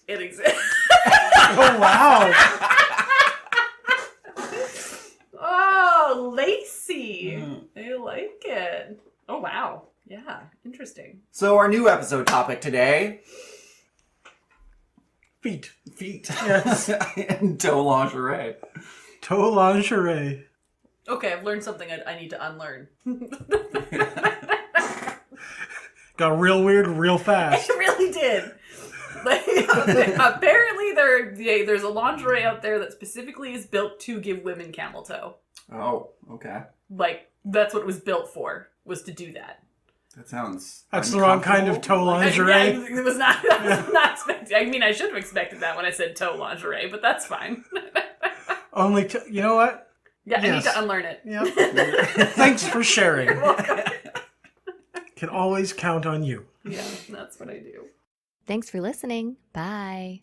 It exists. Oh, wow. Oh, lacy. I like it. Oh, wow. Yeah, interesting. So our new episode topic today, Feet. feet. Yes. And toe lingerie. Toe lingerie. Okay, I've learned something I need to unlearn. Got real weird real fast. It really did. Like, apparently there's a lingerie out there that specifically is built to give women camel toe. Oh, okay. Like, that's what it was built for, was to do that. That sounds That's the wrong kind of toe lingerie. It was not, I was not expecting. I mean, I should have expected that when I said toe lingerie, but that's fine. Only, you know what? Yeah, I need Yes. to unlearn it. Yep. Thanks for sharing. You're welcome. Can always count on you. Yeah, that's what I do. Thanks for listening. Bye.